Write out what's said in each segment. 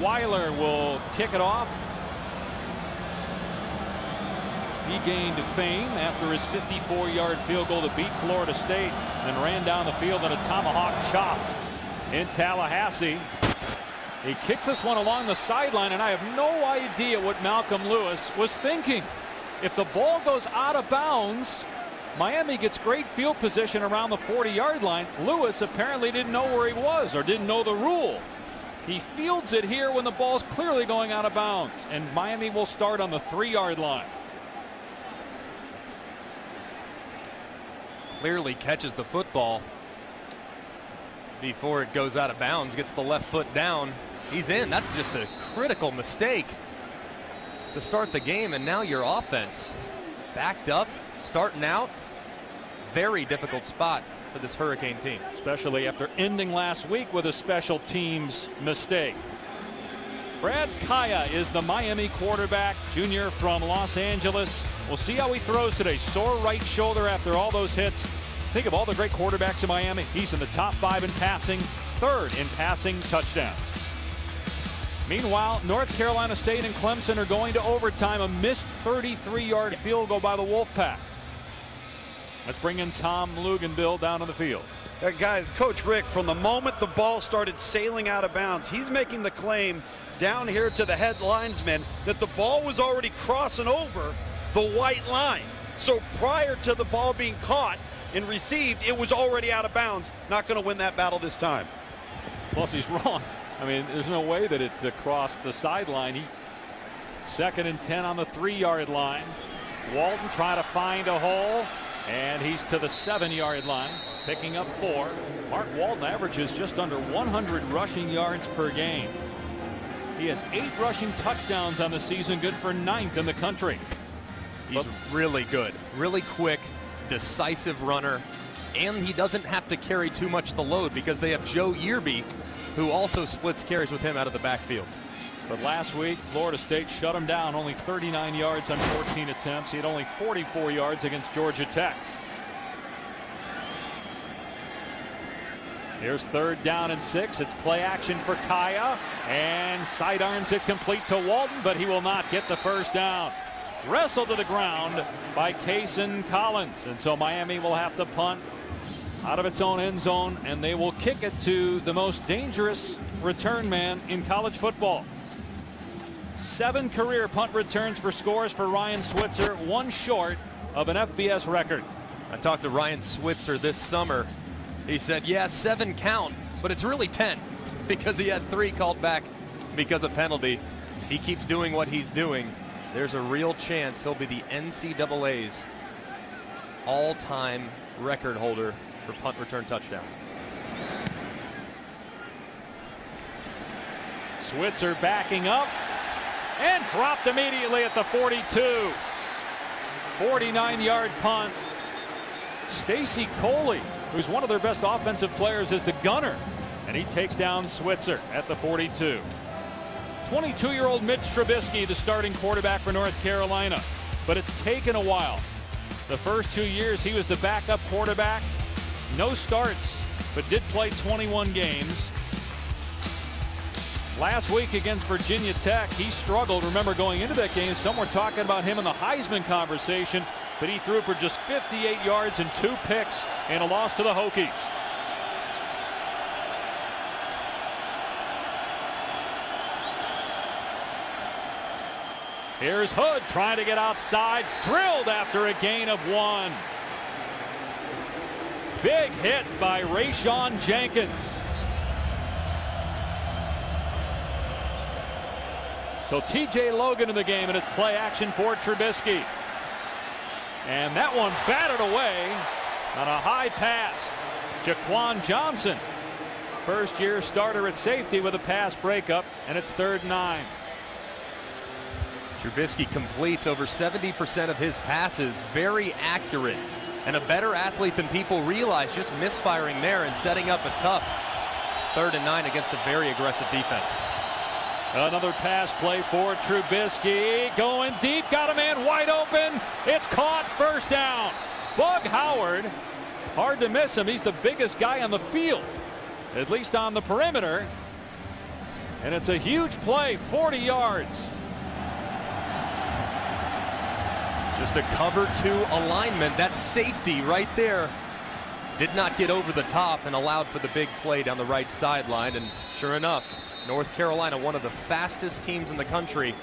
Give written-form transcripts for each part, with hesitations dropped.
Weiler will kick it off. He gained fame after his 54-yard field goal to beat Florida State, then ran down the field on a tomahawk chop in Tallahassee. He kicks this one along the sideline, and I have no idea what Malcolm Lewis was thinking. If the ball goes out of bounds, Miami gets great field position around the 40-yard line. Lewis apparently didn't know where he was or didn't know the rule. He fields it here when the ball's clearly going out of bounds, and Miami will start on the 3-yard line. Clearly catches the football before it goes out of bounds, gets the left foot down. He's in. That's just a critical mistake to start the game, and now your offense backed up, starting out. Very difficult spot for this Hurricane team, especially after ending last week with a special teams mistake. Brad Kaaya is the Miami quarterback, junior from Los Angeles. We'll see how he throws today. Sore right shoulder after all those hits. Think of all the great quarterbacks in Miami. He's in the top 5 in passing, 3rd in passing touchdowns. Meanwhile, North Carolina State and Clemson are going to overtime. A missed 33-yard field goal by the Wolfpack. Let's bring in Tom Luganbill down on the field. Guys, Coach Rick, from the moment the ball started sailing out of bounds, he's making the claim down here to the head linesman that the ball was already crossing over the white line. So prior to the ball being caught and received, it was already out of bounds. Not going to win that battle this time. Plus, he's wrong. I mean, there's no way that it crossed the sideline. 2nd and 10 on the 3-yard line. Walton trying to find a hole, and he's to the 7-yard line, picking up 4. Mark Walton averages just under 100 rushing yards per game. He has 8 rushing touchdowns on the season, good for 9th in the country. He's really good, really quick, decisive runner, and he doesn't have to carry too much of the load because they have Joe Yearby, who also splits carries with him out of the backfield. But last week, Florida State shut him down, only 39 yards on 14 attempts. He had only 44 yards against Georgia Tech. Here's 3rd down and 6. It's play action for Kaaya, and sidearms it complete to Walton, but he will not get the first down. Wrestled to the ground by Cason Collins, and so Miami will have to punt out of its own end zone, and they will kick it to the most dangerous return man in college football. 7 career punt returns for scores for Ryan Switzer, 1 short of an FBS record. I talked to Ryan Switzer this summer. He said, yeah, 7 count, but it's really 10 because he had 3 called back because of penalty. He keeps doing what he's doing. There's a real chance he'll be the NCAA's all-time record holder for punt return touchdowns. Switzer backing up and dropped immediately at the 42. 49-yard punt. Stacy Coley, who's one of their best offensive players, is the gunner, and he takes down Switzer at the 42. 22-year-old Mitch Trubisky, the starting quarterback for North Carolina, but it's taken a while. The first 2 years he was the backup quarterback. No starts, but did play 21 games. Last week against Virginia Tech, he struggled. Remember, going into that game, some were talking about him in the Heisman conversation, but he threw for just 58 yards and 2 picks in a loss to the Hokies. Here's Hood trying to get outside, drilled after a gain of 1. Big hit by Rayshawn Jenkins. So TJ Logan in the game, and it's play action for Trubisky. And that one batted away on a high pass. Jaquan Johnson, first-year starter at safety with a pass breakup, and it's 3rd and 9. Trubisky completes over 70% of his passes, very accurate, and a better athlete than people realize, just misfiring there and setting up a tough 3rd and 9 against a very aggressive defense. Another pass play for Trubisky, going deep, got a man wide open. It's caught, 1st down. Bug Howard, hard to miss him. He's the biggest guy on the field, at least on the perimeter. And it's a huge play, 40 yards. Just a cover 2 alignment. That safety right there did not get over the top and allowed for the big play down the right sideline. And sure enough, North Carolina, one of the fastest teams in the country,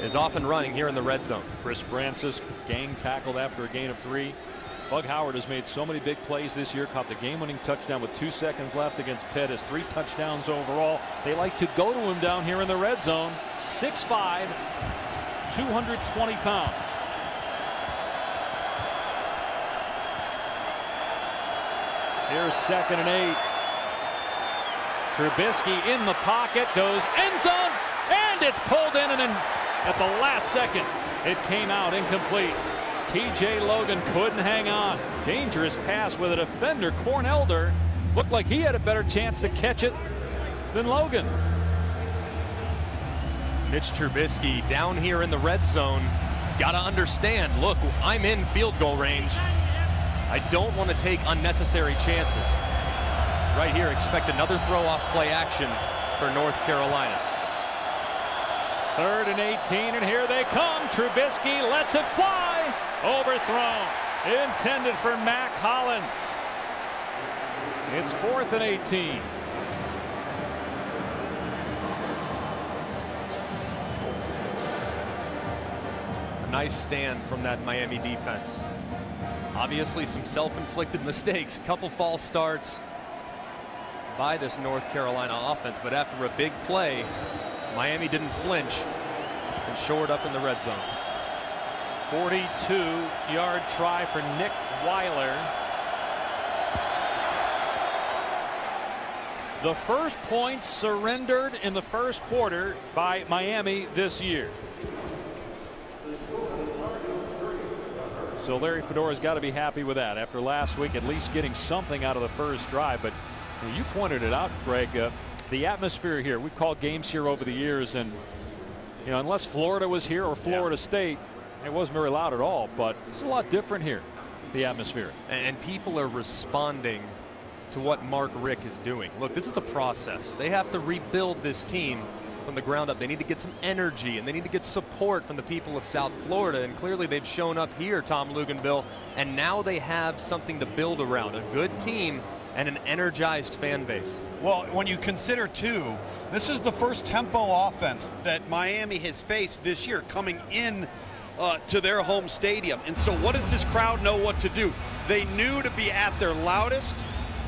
is off and running here in the red zone. Chris Francis gang tackled after a gain of 3. Bug Howard has made so many big plays this year, caught the game-winning touchdown with 2 seconds left against Pitt. Has 3 touchdowns overall. They like to go to him down here in the red zone. 6'5", 220 pounds. Here's 2nd and 8. Trubisky in the pocket, goes end zone, and it's pulled in, and then at the last second, it came out incomplete. TJ Logan couldn't hang on. Dangerous pass with a defender. Cornelder looked like he had a better chance to catch it than Logan. Mitch Trubisky down here in the red zone. He's got to understand, look, I'm in field goal range. I don't want to take unnecessary chances. Right here, expect another throw-off play action for North Carolina. 3rd and 18, and here they come. Trubisky lets it fly. Overthrown. Intended for Mac Hollins. It's 4th and 18. A nice stand from that Miami defense. Obviously some self-inflicted mistakes, a couple false starts by this North Carolina offense, but after a big play, Miami didn't flinch and shored up in the red zone. 42-yard try for Nick Weiler. The first points surrendered in the first quarter by Miami this year. So Larry Fedora's got to be happy with that after last week, at least getting something out of the first drive. But you pointed it out, Greg, the atmosphere here. We've called games here over the years, and unless Florida was here or Florida State, it wasn't very loud at all. But it's a lot different here, the atmosphere. And people are responding to what Mark Richt is doing. Look, this is a process. They have to rebuild this team from the ground up. They need to get some energy, and they need to get support from the people of South Florida, and clearly they've shown up here, Tom Luganville, and now they have something to build around, a good team and an energized fan base. Well, when you consider too, this is the first tempo offense that Miami has faced this year coming in to their home stadium. And so what does this crowd know what to do? They knew to be at their loudest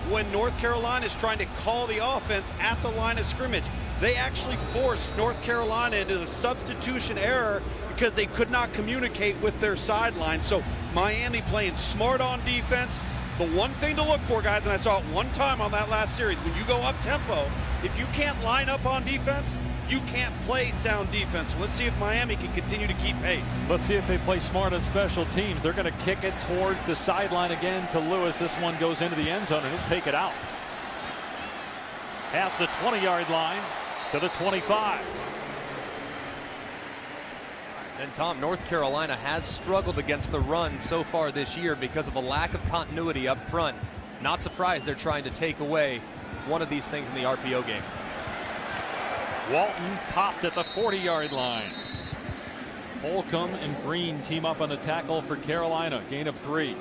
when North Carolina is trying to call the offense at the line of scrimmage. They actually forced North Carolina into the substitution error because they could not communicate with their sideline. So Miami playing smart on defense. The one thing to look for, guys, and I saw it one time on that last series, when you go up tempo, if you can't line up on defense, you can't play sound defense. Let's see if Miami can continue to keep pace. Let's see if they play smart on special teams. They're going to kick it towards the sideline again to Lewis. This one goes into the end zone, and he'll take it out. Past the 20-yard line to the 25. And Tom, North Carolina has struggled against the run so far this year because of a lack of continuity up front. Not surprised they're trying to take away one of these things in the RPO game. Walton popped at the 40-yard line. Holcomb and Green team up on the tackle for Carolina. Gain of 3.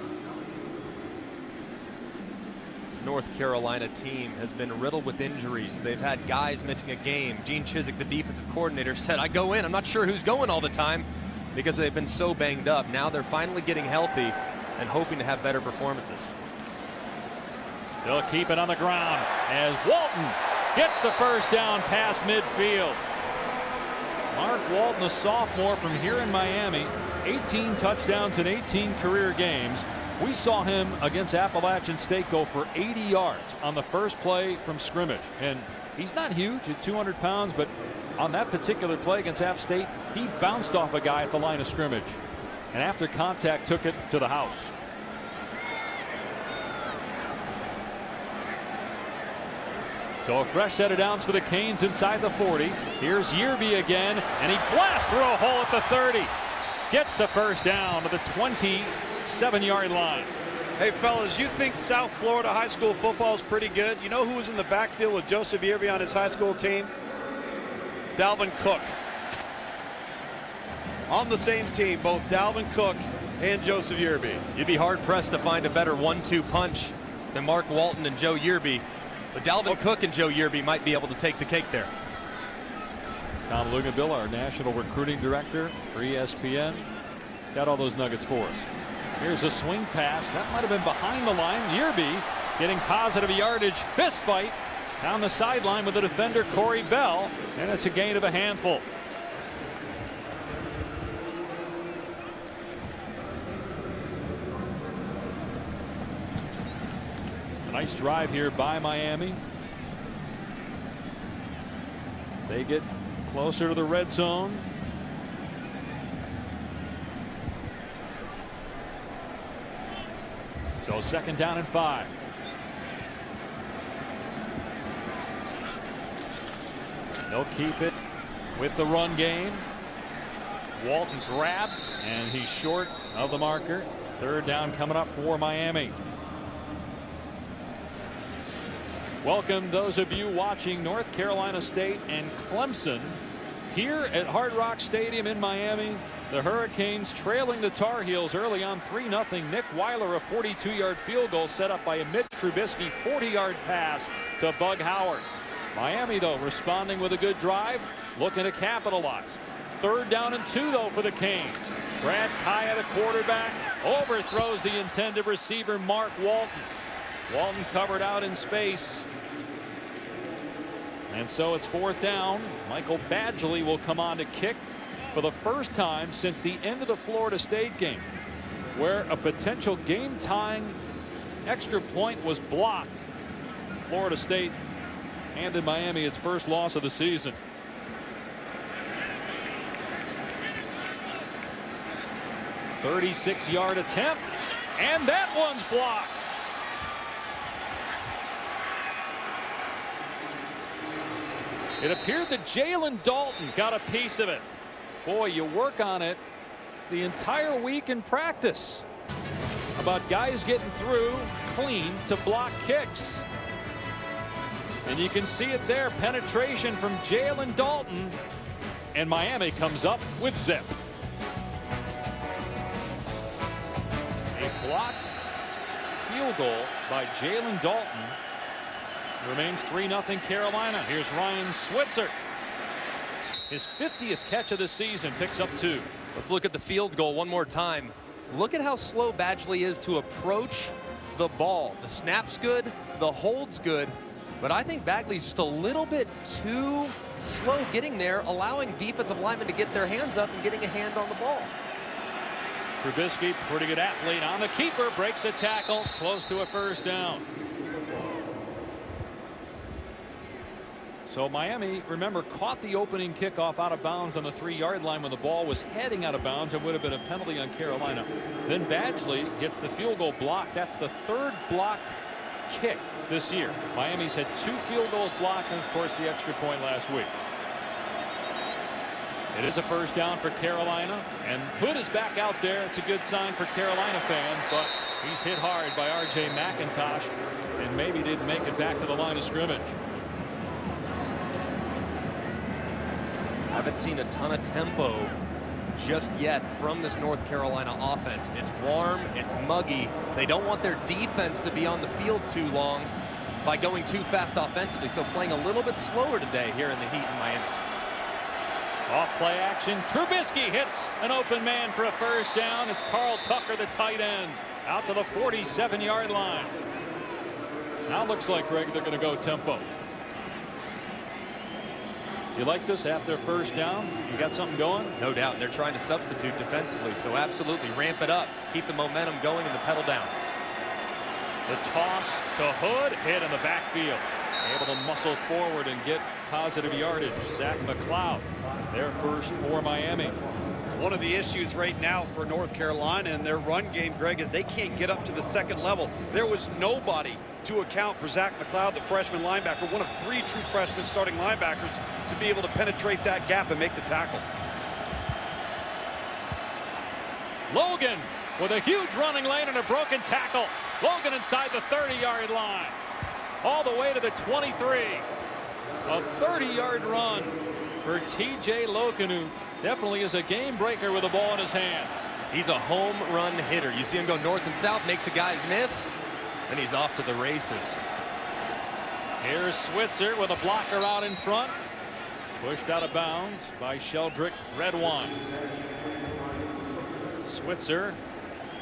This North Carolina team has been riddled with injuries. They've had guys missing a game. Gene Chizik, the defensive coordinator, said, I go in. I'm not sure who's going all the time because they've been so banged up. Now they're finally getting healthy and hoping to have better performances. They'll keep it on the ground as Walton gets the first down past midfield. Mark Walton, a sophomore from here in Miami, 18 touchdowns in 18 career games. We saw him against Appalachian State go for 80 yards on the first play from scrimmage. And he's not huge at 200 pounds, but on that particular play against App State, he bounced off a guy at the line of scrimmage. And after contact, took it to the house. So a fresh set of downs for the Canes inside the 40. Here's Yearby again, and he blasts through a hole at the 30. Gets the first down to the 27-yard line. Hey, fellas, you think South Florida high school football is pretty good? You know who was in the backfield with Joseph Yearby on his high school team? Dalvin Cook. On the same team, both Dalvin Cook and Joseph Yearby. You'd be hard-pressed to find a better 1-2 punch than Mark Walton and Joe Yearby. But Dalvin Cook and Joe Yearby might be able to take the cake there. Tom Luganbill, our national recruiting director for ESPN, got all those nuggets for us. Here's a swing pass. That might have been behind the line. Yearby getting positive yardage. Fist fight down the sideline with the defender Corey Bell, and it's a gain of a handful. A nice drive here by Miami. They get closer to the red zone. So second down and 5. They'll keep it with the run game. Walton grabbed, and he's short of the marker. Third down coming up for Miami. Welcome those of you watching North Carolina State and Clemson here at Hard Rock Stadium in Miami. The Hurricanes trailing the Tar Heels early on 3-0. Nick Weiler, a 42-yard field goal set up by a Mitch Trubisky 40-yard pass to Bug Howard. Miami, though, responding with a good drive, looking to capitalize. Third down and 2, though, for the Canes. Brad Kaaya, the quarterback, overthrows the intended receiver, Mark Walton. Walton covered out in space. And so it's fourth down. Michael Badgley will come on to kick for the first time since the end of the Florida State game, where a potential game-tying extra point was blocked. Florida State handed Miami its first loss of the season. .36-yard attempt, and that one's blocked. It appeared that Jalen Dalton got a piece of it. Boy, you work on it the entire week in practice about guys getting through clean to block kicks. And you can see it there, penetration from Jalen Dalton, and Miami comes up with zip. A blocked field goal by Jalen Dalton. Remains 3-0 Carolina. Here's Ryan Switzer. His 50th catch of the season, picks up 2. Let's look at the field goal one more time. Look at how slow Badgley is to approach the ball. The snap's good, the hold's good, but I think Badgley's just a little bit too slow getting there, allowing defensive linemen to get their hands up and getting a hand on the ball. Trubisky, pretty good athlete on the keeper, breaks a tackle, close to a first down. So Miami, remember, caught the opening kickoff out of bounds on the 3-yard line when the ball was heading out of bounds. It would have been a penalty on Carolina. Then Badgley gets the field goal blocked. That's the third blocked kick this year. Miami's had 2 field goals blocked, and of course the extra point last week. It is a first down for Carolina, and Hood is back out there. It's a good sign for Carolina fans, but he's hit hard by R.J. McIntosh and maybe didn't make it back to the line of scrimmage. Haven't seen a ton of tempo just yet from this North Carolina offense. It's warm, it's muggy. They don't want their defense to be on the field too long by going too fast offensively, so playing a little bit slower today here in the heat in Miami. Off play action. Trubisky hits an open man for a first down. It's Carl Tucker, the tight end, out to the 47-yard line. Now looks like, Greg, they're going to go tempo. You like this after first down? You got something going? No doubt. They're trying to substitute defensively, so absolutely ramp it up. Keep the momentum going and the pedal down. The toss to Hood, hit in the backfield. Able to muscle forward and get positive yardage. Zach McLeod, their first for Miami. One of the issues right now for North Carolina in their run game, Greg, is they can't get up to the second level. There was nobody to account for Zach McLeod, the freshman linebacker, one of 3 true freshman starting linebackers, to be able to penetrate that gap and make the tackle. Logan with a huge running lane and a broken tackle. Logan inside the 30-yard line, all the way to the 23. A 30-yard run for TJ Logan, who definitely is a game breaker with the ball in his hands. He's a home run hitter. You see him go north and south, makes the guys miss, and he's off to the races. Here's Switzer with a blocker out in front. Pushed out of bounds by Sheldrick Redwine. Switzer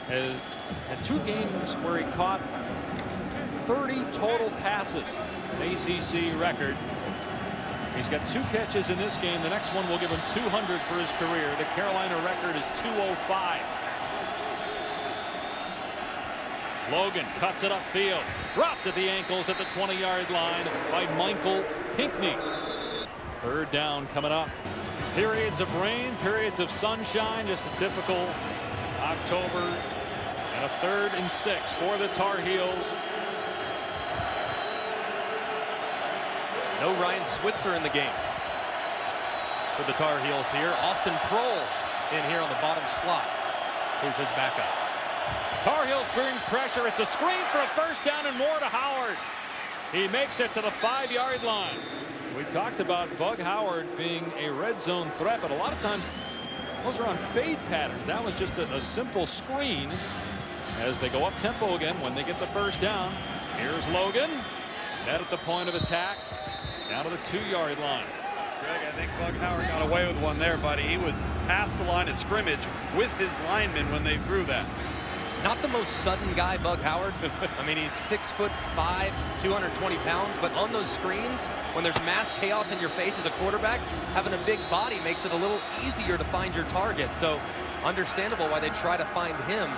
has had 2 games where he caught 30 total passes, an ACC record. He's got 2 catches in this game. The next one will give him 200 for his career. The Carolina record is 205. Logan cuts it upfield. Dropped at the ankles at the 20-yard line by Michael Pinckney. 3rd down coming up. Periods of rain, periods of sunshine. Just a typical October. And a 3rd and 6 for the Tar Heels. No Ryan Switzer in the game for the Tar Heels here. Austin Prohl in here on the bottom slot. Who's his backup? Tar Heels bring pressure. It's a screen for a 1st down and more to Howard. He makes it to the 5-yard line. We talked about Bug Howard being a red zone threat, but a lot of times those are on fade patterns. That was just a simple screen as they go up tempo again when they get the 1st down. Here's Logan. Net at the point of attack. Down to the 2-yard line. Greg, I think Bug Howard got away with one there, buddy. He was past the line of scrimmage with his linemen when they threw that. Not the most sudden guy, Bug Howard. I mean, he's 6'5", 220 pounds, but on those screens, when there's mass chaos in your face as a quarterback, having a big body makes it a little easier to find your target. So understandable why they try to find him.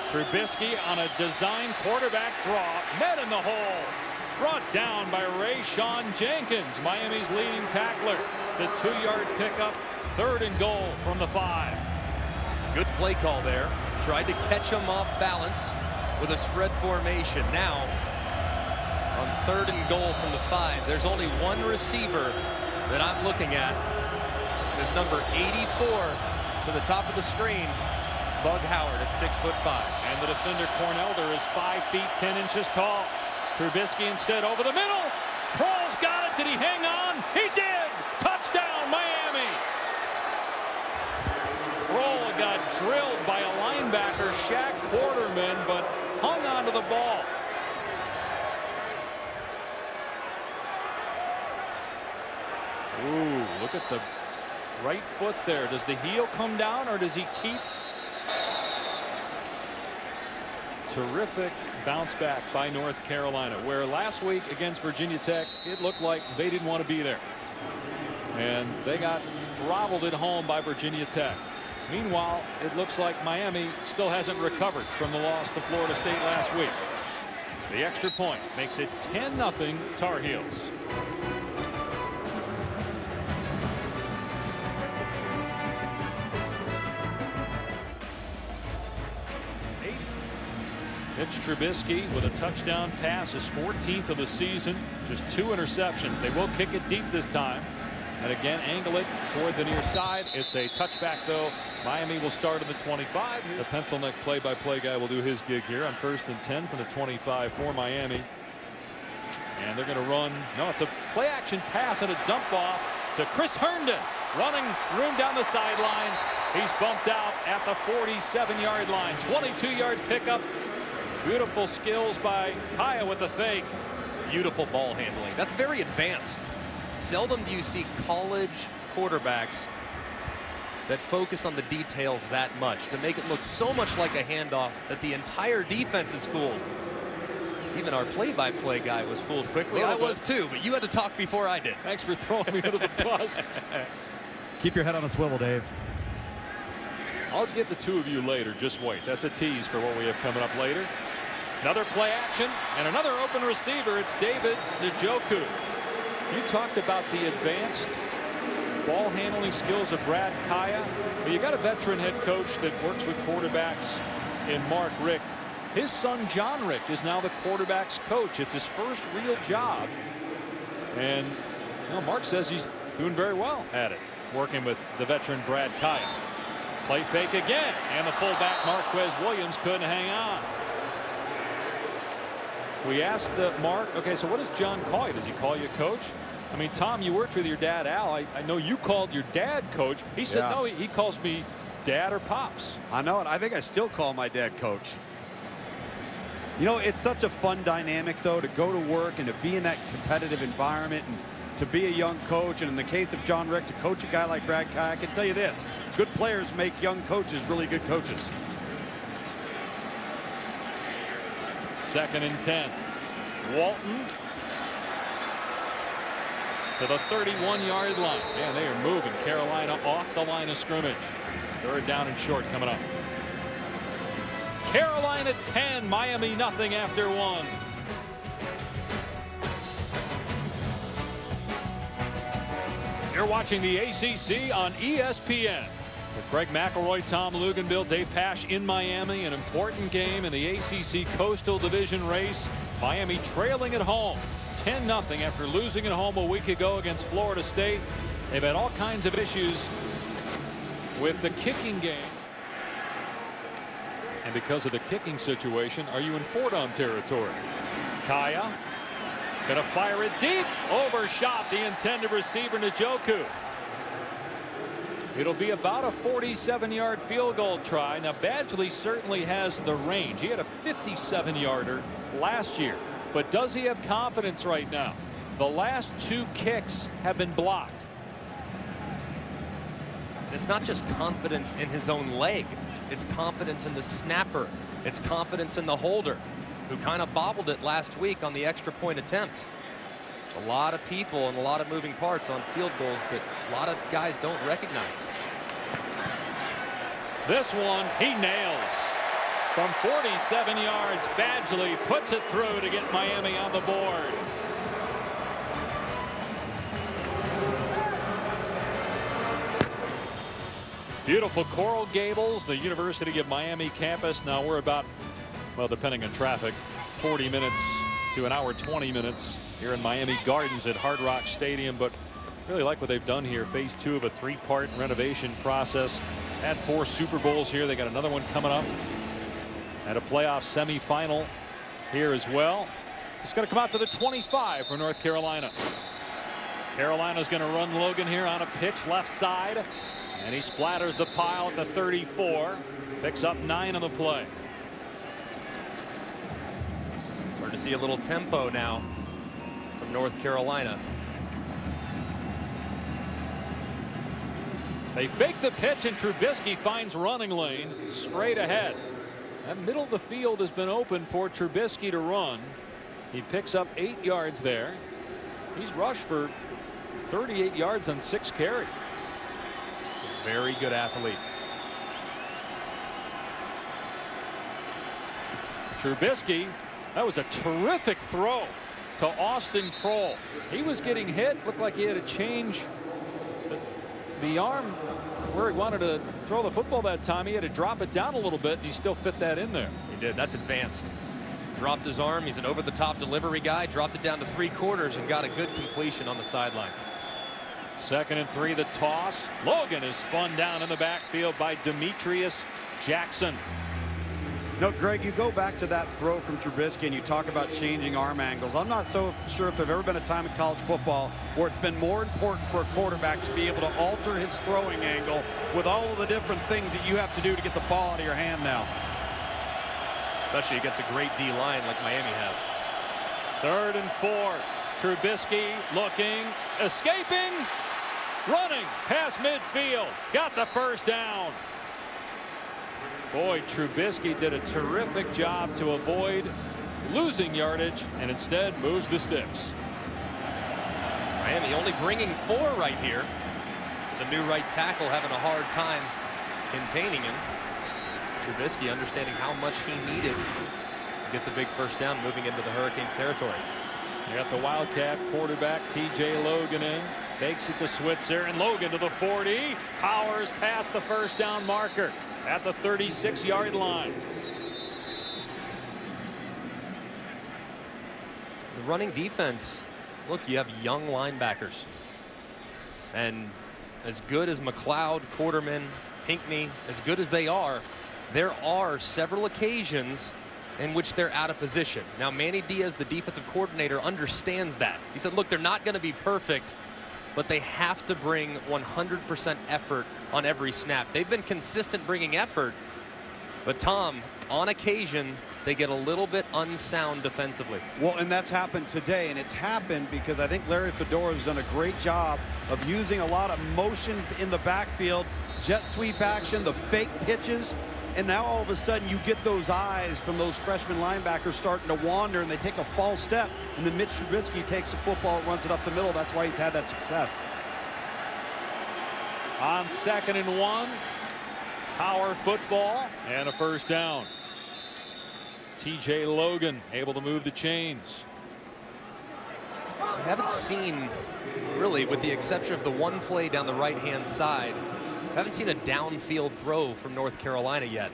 Trubisky on a design quarterback draw. Net in the hole. Brought down by Rayshawn Jenkins, Miami's leading tackler. It's a 2-yard pickup. 3rd and goal from the 5. Good play call there. Tried to catch him off balance with a spread formation. Now, on 3rd and goal from the 5, there's only one receiver that I'm looking at. This number 84 to the top of the screen, Bug Howard at 6'5". And the defender Cornelder is 5 feet 10 inches tall. Trubisky instead over the middle. Prohl's got it. Did he hang on? He did. Touchdown, Miami. Prohl got drilled by a linebacker, Shaq Quarterman, but hung on to the ball. Ooh, look at the right foot there. Does the heel come down or does he keep? Terrific bounce back by North Carolina, where last week against Virginia Tech, it looked like they didn't want to be there. And they got throttled at home by Virginia Tech. Meanwhile, it looks like Miami still hasn't recovered from the loss to Florida State last week. The extra point makes it 10-0 Tar Heels. Mitch Trubisky with a touchdown pass, his 14th of the season, just 2 interceptions. They will kick it deep this time. And again, angle it toward the near side. It's a touchback, though. Miami will start at the 25. The pencil neck play-by-play guy will do his gig here on 1st and 10 from the 25 for Miami. And they're going to run. No, it's a play-action pass and a dump off to Chris Herndon. Running room down the sideline. He's bumped out at the 47-yard line. 22-yard pickup. Beautiful skills by Kaaya with the fake. Beautiful ball handling. That's very advanced. Seldom do you see college quarterbacks that focus on the details that much to make it look so much like a handoff that the entire defense is fooled. Even our play-by-play guy was fooled quickly. I was too, but you had to talk before I did. Thanks for throwing me under the bus. Keep your head on a swivel, Dave. I'll get the 2 of you later. Just wait. That's a tease for what we have coming up later. Another play action and another open receiver. It's David Njoku. You talked about the advanced ball handling skills of Brad Kaaya. Well, you got a veteran head coach that works with quarterbacks in Mark Richt. His son John Richt is now the quarterback's coach. It's his first real job. And Mark says he's doing very well at it, working with the veteran Brad Kaaya. Play fake again, and the fullback Marquez Williams couldn't hang on. We asked Mark, okay, so what does John call you? Does he call you coach? I mean, Tom, you worked with your dad, Al. I know you called your dad coach. He said, no, he calls me dad or pops. I know it. I think I still call my dad coach. You know, it's such a fun dynamic, though, to go to work and to be in that competitive environment and to be a young coach. And in the case of John Rick, to coach a guy like Brad Kaaya, I can tell you this. Good players make young coaches really good coaches. 2nd and 10. Walton to the 31-yard line. Man, they are moving Carolina off the line of scrimmage. 3rd down and short coming up. Carolina 10, Miami nothing after 1. You're watching the ACC on ESPN. With Greg McElroy, Tom Luganbill, Dave Pasch in Miami. An important game in the ACC Coastal Division race. Miami trailing at home 10-0 after losing at home a week ago against Florida State. They've had all kinds of issues with the kicking game. And because of the kicking situation, are you in 4-down territory? Kaaya gonna fire it deep. Overshot the intended receiver, Njoku. It'll be about a 47-yard field goal try. Now, Badgley certainly has the range. He had a 57-yarder last year. But does he have confidence right now? The last 2 kicks have been blocked. It's not just confidence in his own leg. It's confidence in the snapper. It's confidence in the holder, who kind of bobbled it last week on the extra point attempt. There's a lot of people and a lot of moving parts on field goals that a lot of guys don't recognize. This one he nails. From 47 yards, Badgley puts it through to get Miami on the board. Beautiful Coral Gables, the University of Miami campus. Now we're about, well, depending on traffic, 40 minutes to an hour 20 minutes here in Miami Gardens at Hard Rock Stadium. But really like what they've done here. Phase 2 of a 3-part renovation process. Had 4 Super Bowls here. They got another one coming up. And a playoff semifinal here as well. It's going to come out to the 25 for North Carolina. Carolina's going to run Logan here on a pitch left side. And he splatters the pile at the 34. Picks up 9 on the play. Starting to see a little tempo now from North Carolina. They fake the pitch and Trubisky finds running lane straight ahead. That middle of the field has been open for Trubisky to run. He picks up 8 yards there. He's rushed for 38 yards on 6 carries. Very good athlete. Trubisky, that was a terrific throw to Austin Kroll. He was getting hit. Looked like he had to change the arm where he wanted to throw the football that time. He had to drop it down a little bit, and he still fit that in there. He did. That's advanced. Dropped his arm. He's an over-the-top delivery guy. Dropped it down to 3/4 and got a good completion on the sideline. 2nd and 3, the toss. Logan is spun down in the backfield by Demetrius Jackson. No, Greg, you go back to that throw from Trubisky and you talk about changing arm angles. I'm not so sure if there's ever been a time in college football where it's been more important for a quarterback to be able to alter his throwing angle with all of the different things that you have to do to get the ball out of your hand now. Especially against a great D-line like Miami has. 3rd and 4. Trubisky looking, escaping, running past midfield. Got the 1st down. Boy, Trubisky did a terrific job to avoid losing yardage and instead moves the sticks. Miami only bringing 4 right here. The new right tackle having a hard time containing him. Trubisky understanding how much he needed. Gets a big 1st down moving into the Hurricanes territory. You got the Wildcat quarterback TJ Logan in. Fakes it to Switzer, and Logan to the 40. Powers past the 1st down marker at the 36-yard line. The running defense, look, you have young linebackers. And as good as McLeod, Quarterman, Pinkney, as good as they are, there are several occasions in which they're out of position. Now, Manny Diaz, the defensive coordinator, understands that. He said, look, they're not going to be perfect, but they have to bring 100% effort on every snap. They've been consistent bringing effort, but Tom, on occasion, they get a little bit unsound defensively. Well, and that's happened today, and it's happened because I think Larry Fedora has done a great job of using a lot of motion in the backfield, jet sweep action, the fake pitches, and now all of a sudden you get those eyes from those freshman linebackers starting to wander, and they take a false step, and then Mitch Trubisky takes the football and runs it up the middle. That's why he's had that success. On 2nd and 1, power football and a first down. TJ Logan able to move the chains. I haven't seen, really, with the exception of the one play down the right-hand side, I haven't seen a downfield throw from North Carolina yet.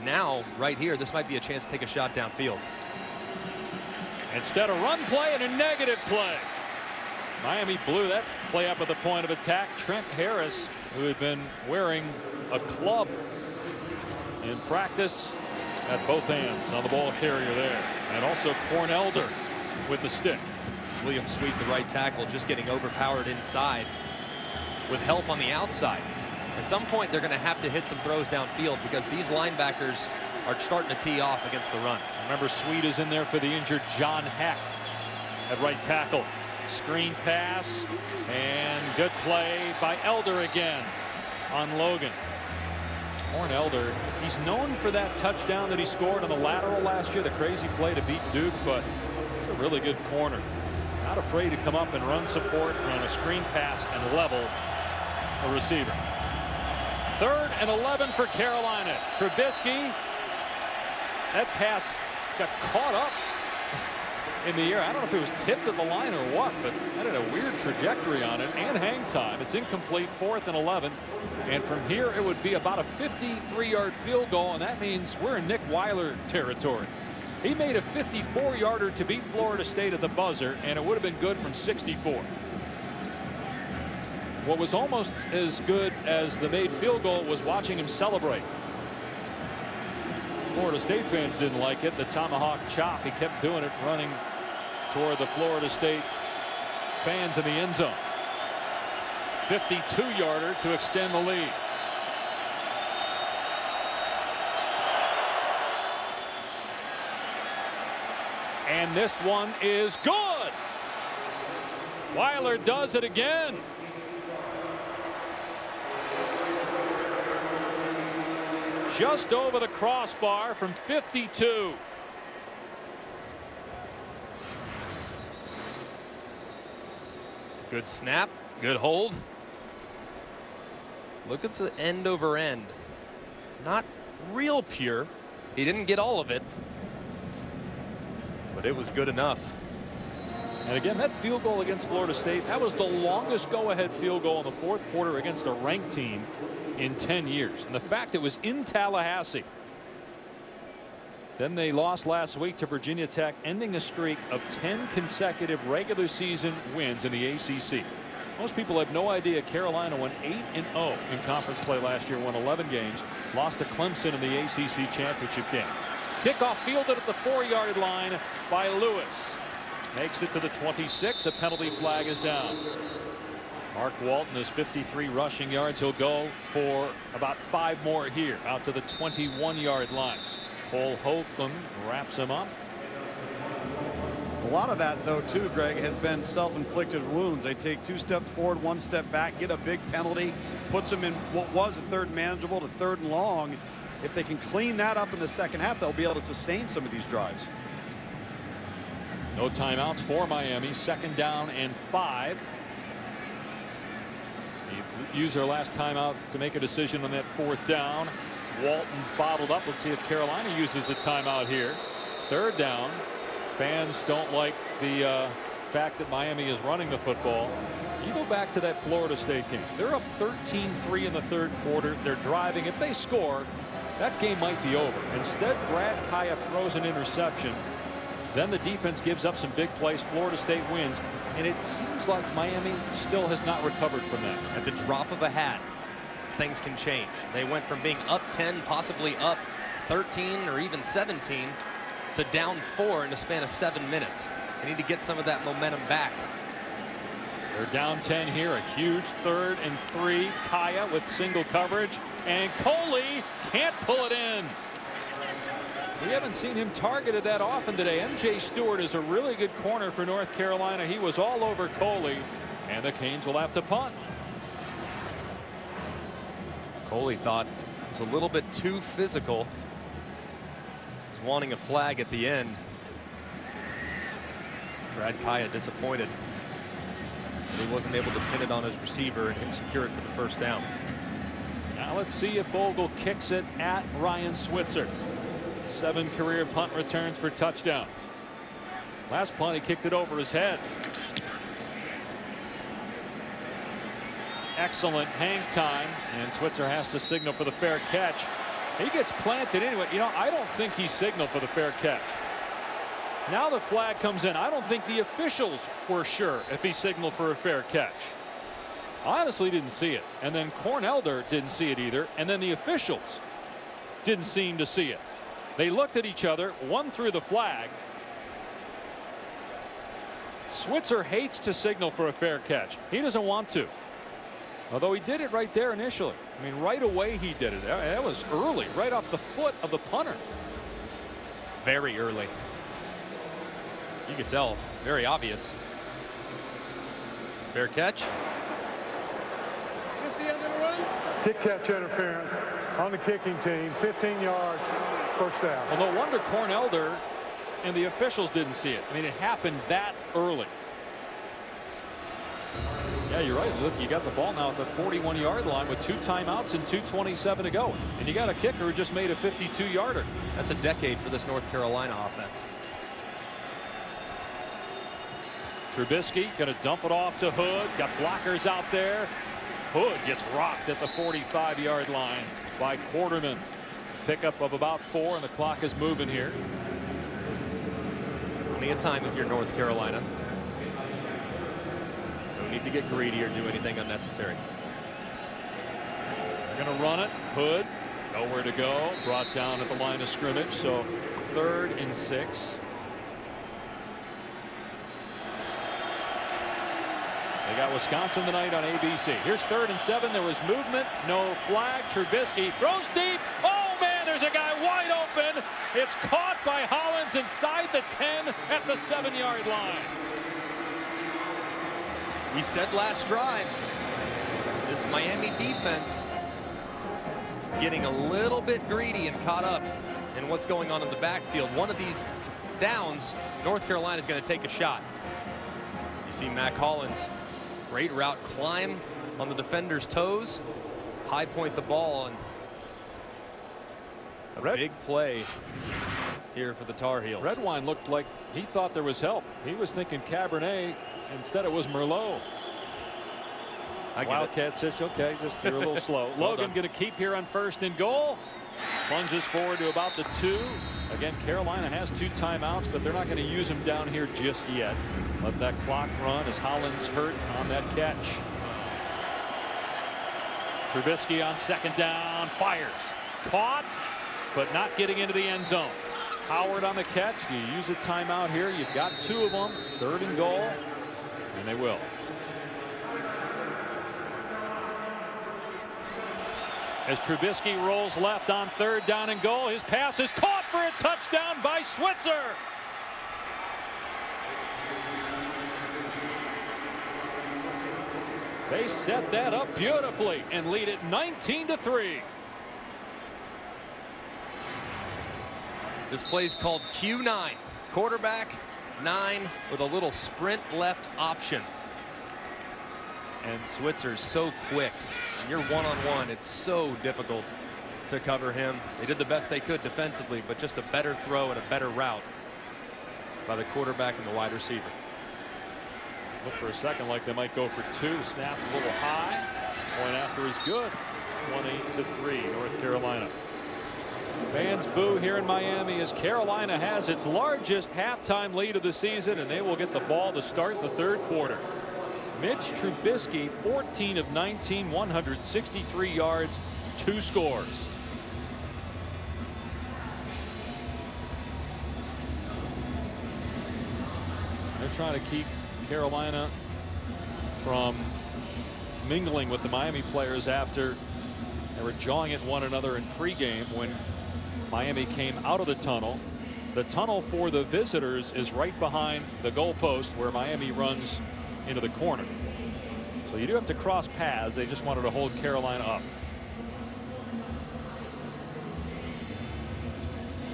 Now, right here, this might be a chance to take a shot downfield. Instead of run play and a negative play. Miami blew that play up at the point of attack. Trent Harris, who had been wearing a club in practice, had both hands on the ball carrier there. And also Cornelder with the stick. William Sweet, the right tackle, just getting overpowered inside with help on the outside. At some point, they're going to have to hit some throws downfield because these linebackers are starting to tee off against the run. Remember, Sweet is in there for the injured John Heck at right tackle. Screen pass and good play by Elder again on Logan. Elder, he's known for that touchdown that he scored on the lateral last year, the crazy play to beat Duke, but he's a really good corner. Not afraid to come up and run support, run a screen pass and level a receiver. 3rd and 11 for Carolina. Trubisky, that pass got caught up in the air. I don't know if it was tipped at the line or what, but that had a weird trajectory on it and hang time. It's incomplete. 4th and 11. And from here, it would be about a 53-yard field goal, and that means we're in Nick Weiler territory. He made a 54-yarder to beat Florida State at the buzzer, and it would have been good from 64. What was almost as good as the made field goal was watching him celebrate. Florida State fans didn't like it. The tomahawk chop. He kept doing it, running toward the Florida State fans in the end zone. 52-yarder to extend the lead. And this one is good. Weiler does it again. Just over the crossbar from 52. Good snap, good hold. Look at the end over end. Not real pure. He didn't get all of it, but it was good enough. And again, that field goal against Florida State, that was the longest go-ahead field goal in the 4th quarter against a ranked team in 10 years. And the fact it was in Tallahassee. Then they lost last week to Virginia Tech, ending a streak of 10 consecutive regular season wins in the ACC. Most people have no idea Carolina went 8-0 in conference play last year, won 11 games, lost to Clemson in the ACC championship game. Kickoff fielded at the 4-yard line by Lewis. Makes it to the 26. A penalty flag is down. Mark Walton has 53 rushing yards. He'll go for about 5 more here out to the 21-yard line. Cole Holcomb wraps him up. A lot of that, though, too, Greg, has been self-inflicted wounds. They take 2 steps forward, 1 step back, get a big penalty, puts them in what was a 3rd manageable to 3rd and long. If they can clean that up in the second half, they'll be able to sustain some of these drives. No timeouts for Miami. 2nd down and 5. They use their last timeout to make a decision on that 4th down. Walton bottled up. Let's see if Carolina uses a timeout here. It's 3rd down. Fans don't like the fact that Miami is running the football. You go back to that Florida State game. They're up 13-3 in the 3rd quarter. They're driving. If they score, that game might be over. Instead, Brad Kaaya throws an interception. Then the defense gives up some big plays. Florida State wins. And it seems like Miami still has not recovered from that. At the drop of a hat, things can change. They went from being up 10, possibly up 13 or even 17, to down 4 in the span of 7 minutes. They need to get some of that momentum back. They're down 10 here. A huge 3rd and 3. Kaaya with single coverage, and Coley can't pull it in. We haven't seen him targeted that often today. MJ Stewart is a really good corner for North Carolina. He was all over Coley, and the Canes will have to punt. Coley thought it was a little bit too physical. He's wanting a flag at the end. Brad Kaaya disappointed. He wasn't able to pin it on his receiver and him secure it for the first down. Now let's see if Vogel kicks it at Ryan Switzer. 7 career punt returns for touchdowns. Last punt he kicked it over his head. Excellent hang time, and Switzer has to signal for the fair catch. He gets planted anyway. You know, I don't think he signaled for the fair catch. Now the flag comes in. I don't think the officials were sure if he signaled for a fair catch. I honestly didn't see it. And then Cornelder didn't see it either. And then the officials didn't seem to see it. They looked at each other. One threw the flag. Switzer hates to signal for a fair catch. He doesn't want to. Although he did it right there initially. I mean, right away he did it. That was early, right off the foot of the punter. Very early. You could tell, very obvious. Fair catch. Kick catch interference on the kicking team, 15 yards, first down. Well, no wonder Cornelder and the officials didn't see it. I mean, it happened that early. Yeah, you're right. Look, you got the ball now at the 41-yard line with 2 timeouts and 2:27 to go. And you got a kicker who just made a 52-yarder. That's a decade for this North Carolina offense. Trubisky going to dump it off to Hood. Got blockers out there. Hood gets rocked at the 45-yard line by Quarterman. Pickup of about 4, and the clock is moving here. Plenty of time if you're North Carolina. Don't need to get greedy or do anything unnecessary. They're going to run it. Hood, nowhere to go. Brought down at the line of scrimmage. So 3rd and 6. They got Wisconsin tonight on ABC. Here's 3rd and 7. There was movement. No flag. Trubisky throws deep. Oh, man, there's a guy wide open. It's caught by Hollins inside the 10 at the 7-yard line. We said last drive, this Miami defense getting a little bit greedy and caught up in what's going on in the backfield. One of these downs, North Carolina is going to take a shot. You see Mac Hollins, great route, climb on the defender's toes, high point the ball, and a big play here for the Tar Heels. Redwine looked like he thought there was help. He was thinking Cabernet. Instead it was Merlot. Wildcat says, okay, just you're a little slow. Logan going to keep here on 1st and goal. Plunges forward to about the 2. Again, Carolina has 2 timeouts, but they're not going to use them down here just yet. Let that clock run as Hollins hurt on that catch. Trubisky on 2nd down, fires. Caught, but not getting into the end zone. Howard on the catch. You use a timeout here. You've got 2 of them. It's 3rd and goal, and they will. As Trubisky rolls left on 3rd down and goal, his pass is caught for a touchdown by Switzer. They set that up beautifully and lead it 19-3. This play's called Q9. Quarterback 9 with a little sprint left option. And Switzer's so quick. When you're one-on-one, it's so difficult to cover him. They did the best they could defensively, but just a better throw and a better route by the quarterback and the wide receiver. Look for a second like they might go for 2. Snap a little high. Point after is good. 20-3 North Carolina. Fans boo here in Miami as Carolina has its largest halftime lead of the season, and they will get the ball to start the 3rd quarter. Mitch Trubisky, 14 of 19, 163 yards, 2 scores. They're trying to keep Carolina from mingling with the Miami players after they were jawing at one another in pregame when Miami came out of the tunnel. The tunnel for the visitors is right behind the goalpost where Miami runs into the corner. So you do have to cross paths. They just wanted to hold Carolina up.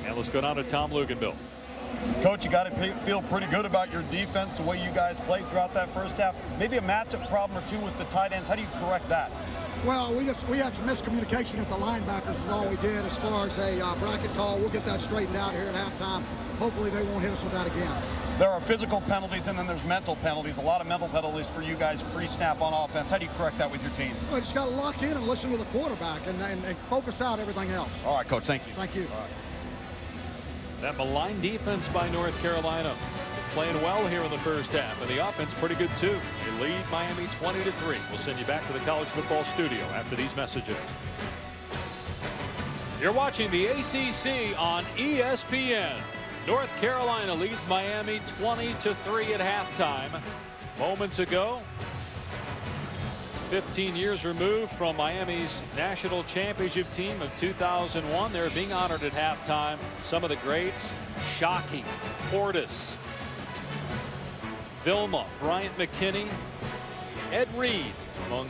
And let's go down to Tom Luganbill. Coach, you got to feel pretty good about your defense, the way you guys played throughout that first half. Maybe a matchup problem or two with the tight ends. How do you correct that? Well, we had some miscommunication at the linebackers is all we did as far as a bracket call. We'll get that straightened out here at halftime. Hopefully they won't hit us with that again. There are physical penalties and then there's mental penalties. A lot of mental penalties for you guys pre-snap on offense. How do you correct that with your team? Well, just got to lock in and listen to the quarterback and focus out everything else. All right, Coach. Thank you. Thank you. All right. That malign defense by North Carolina playing well here in the first half, and the offense pretty good too. They lead Miami 20-3. We'll send you back to the college football studio after these messages. You're watching the ACC on ESPN. North Carolina leads Miami 20-3 at halftime. Moments ago, 15 years removed from Miami's national championship team of 2001. They're being honored at halftime. Some of the greats: Shockey, Portis, Vilma, Bryant McKinney, Ed Reed, among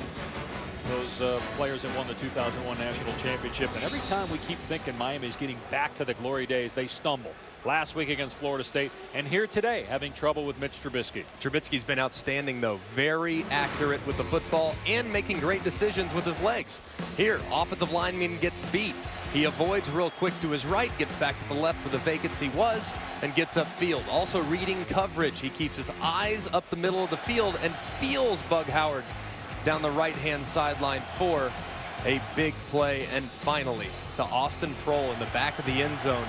those players that won the 2001 national championship. And every time we keep thinking Miami's getting back to the glory days, they stumble. Last week against Florida State, and here today having trouble with Mitch Trubisky. Trubisky's been outstanding, though. Very accurate with the football and making great decisions with his legs. Here, offensive lineman gets beat. He avoids real quick to his right, gets back to the left where the vacancy was, and gets upfield. Also reading coverage. He keeps his eyes up the middle of the field and feels Bug Howard down the right-hand sideline for a big play. And finally, to Austin Prohl in the back of the end zone.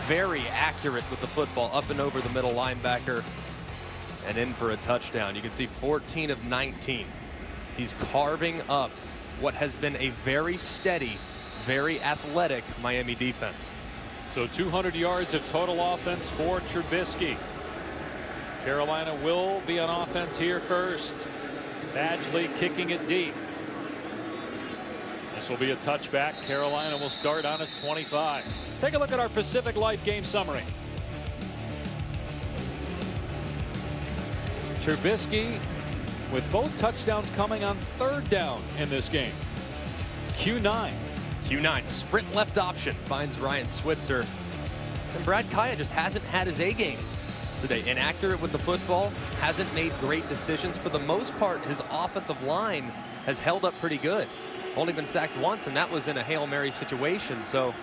Very accurate with the football, up and over the middle linebacker and in for a touchdown. You can see 14 of 19. He's carving up what has been a very steady, very athletic Miami defense. So 200 yards of total offense for Trubisky. Carolina will be on offense here first. Badgley kicking it deep. This will be a touchback. Carolina will start on its 25. Take a look at our Pacific Life game summary. Trubisky with both touchdowns coming on third down in this game. Q9. Q9, sprint left option, finds Ryan Switzer. And Brad Kaaya just hasn't had his A game today. Inaccurate with the football, hasn't made great decisions. For the most part, his offensive line has held up pretty good. Only been sacked once, and that was in a Hail Mary situation. So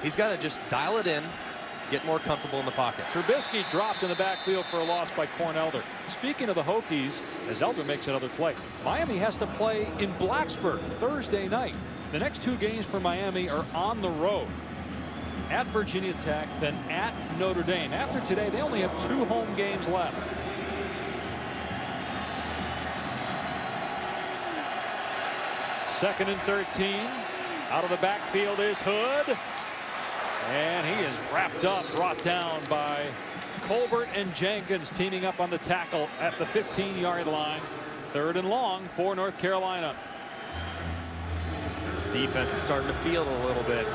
he's got to just dial it in, get more comfortable in the pocket. Trubisky dropped in the backfield for a loss by Corn Elder. Speaking of the Hokies, as Elder makes another play, Miami has to play in Blacksburg Thursday night. The next two games for Miami are on the road. At Virginia Tech, then at Notre Dame. After today, they only have 2 home games left. Second and 13. Out of the backfield is Hood. And he is wrapped up, brought down by Colbert and Jenkins, teaming up on the tackle at the 15-yard line. Third and long for North Carolina. This defense is starting to feel it a little bit.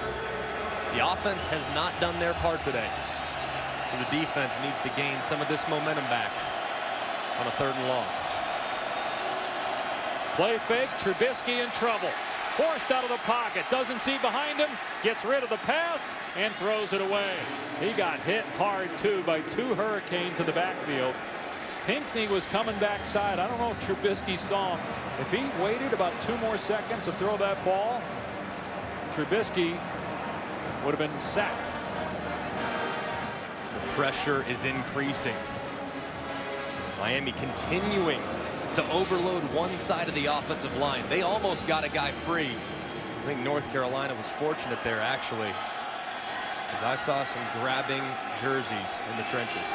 The offense has not done their part today. So the defense needs to gain some of this momentum back on a third and long. Play fake, Trubisky in trouble. Forced out of the pocket, doesn't see behind him, gets rid of the pass and throws it away. He got hit hard too by 2 Hurricanes in the backfield. Pinckney was coming backside. I don't know if Trubisky saw him. If he waited about 2 more seconds to throw that ball, Trubisky would have been sacked. The pressure is increasing. Miami continuing to overload one side of the offensive line. They almost got a guy free. I think North Carolina was fortunate there, actually, as I saw some grabbing jerseys in the trenches.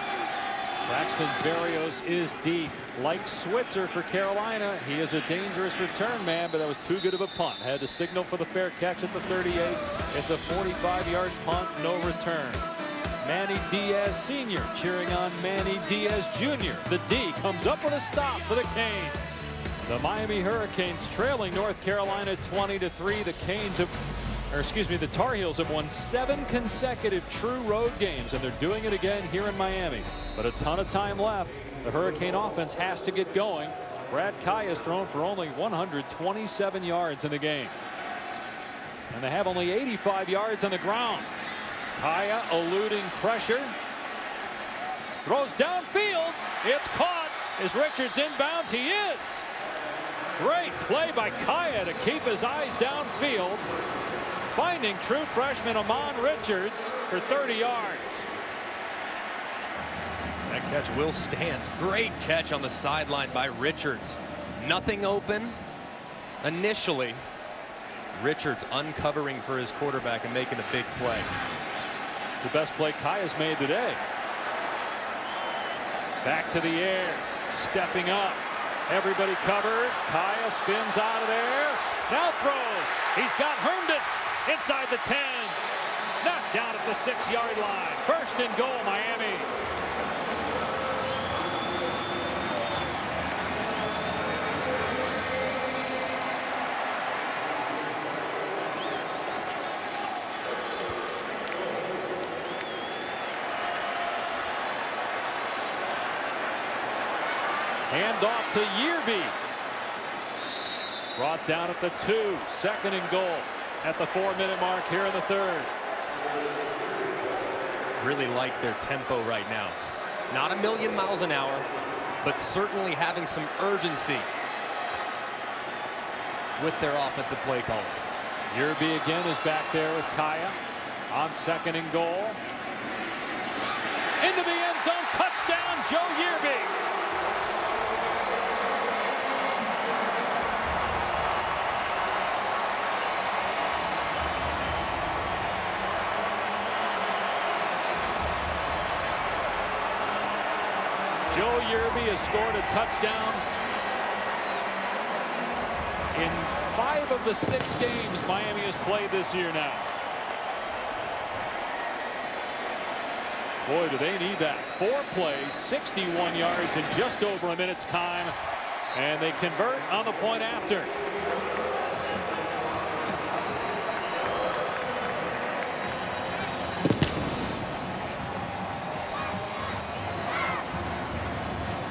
Braxton Berrios is deep. Like Switzer for Carolina, he is a dangerous return man, but that was too good of a punt. Had to signal for the fair catch at the 38. It's a 45-yard punt, no return. Manny Diaz Sr. cheering on Manny Diaz Jr. The D comes up with a stop for the Canes. The Miami Hurricanes trailing North Carolina 20-3. The Tar Heels have won 7 consecutive true road games, and they're doing it again here in Miami. But a ton of time left. The Hurricane offense has to get going. Brad Kaaya has thrown for only 127 yards in the game. And they have only 85 yards on the ground. Kaaya eluding pressure. Throws downfield. It's caught. Is Richards inbounds? He is. Great play by Kaaya to keep his eyes downfield. Finding true freshman Amon Richards for 30 yards. That catch will stand. Great catch on the sideline by Richards. Nothing open initially. Richards uncovering for his quarterback and making a big play. The best play Kaaya's made today. Back to the air. Stepping up. Everybody covered. Kaaya spins out of there. Now throws. He's got Herndon inside the 10. Knocked down at the 6-yard line. First and goal, Miami. Hand off to Yearby. Brought down at the 2. Second and goal at the 4-minute mark here in the third. Really like their tempo right now. Not a million miles an hour, but certainly having some urgency with their offensive play call. Yearby again is back there with Kaaya on second and goal. Into the end zone. Touchdown, Joe Yearby. Joe Yearby has scored a touchdown in 5 of the 6 games Miami has played this year now. Boy, do they need that. 4 plays, 61 yards in just over a minute's time, and they convert on the point after.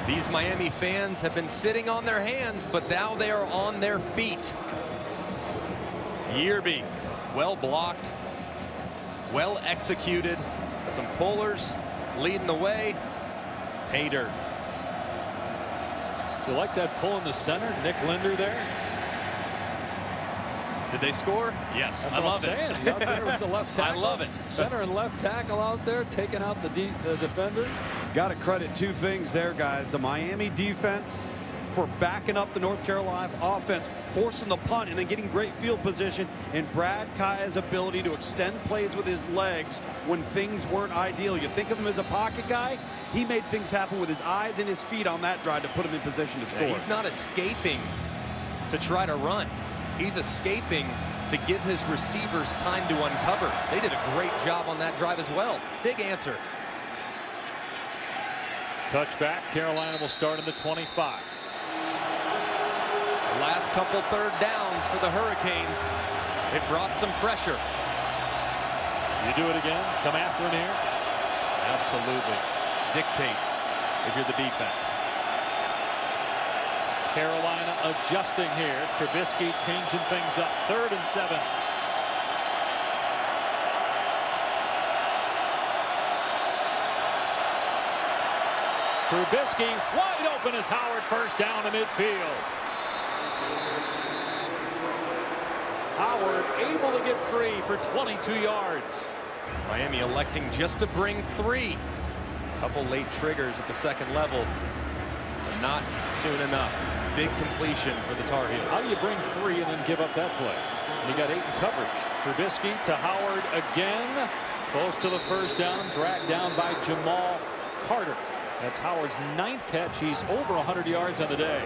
These Miami fans have been sitting on their hands, but now they are on their feet. Yearby, well blocked, well executed. Some pullers leading the way. Pay dirt. Do you like that pull in the center? Nick Linder there. Did they score? Yes. That's I what love I'm it. saying. Out there with the left tackle. I love it. Center and left tackle out there, taking out the defender. Got to credit 2 things there, guys. The Miami defense for backing up the North Carolina offense, forcing the punt, and then getting great field position, and Brad Kaaya's ability to extend plays with his legs when things weren't ideal. You think of him as a pocket guy, he made things happen with his eyes and his feet on that drive to put him in position to score. Yeah, he's not escaping to try to run. He's escaping to give his receivers time to uncover. They did a great job on that drive as well. Big answer. Touchback. Carolina will start in the 25. The last couple third downs for the Hurricanes. It brought some pressure. You do it again. Come after him here. Absolutely. Dictate if you're the defense. Carolina adjusting here. Trubisky changing things up. 3rd and 7. Trubisky wide open as Howard first down to midfield. Howard able to get free for 22 yards. Miami electing just to bring 3. Couple late triggers at the second level, but not soon enough. Big completion for the Tar Heels. How do you bring 3 and then give up that play? You got 8 in coverage. Trubisky to Howard again. Close to the first down. Dragged down by Jamal Carter. That's Howard's 9th catch. He's over 100 yards on the day.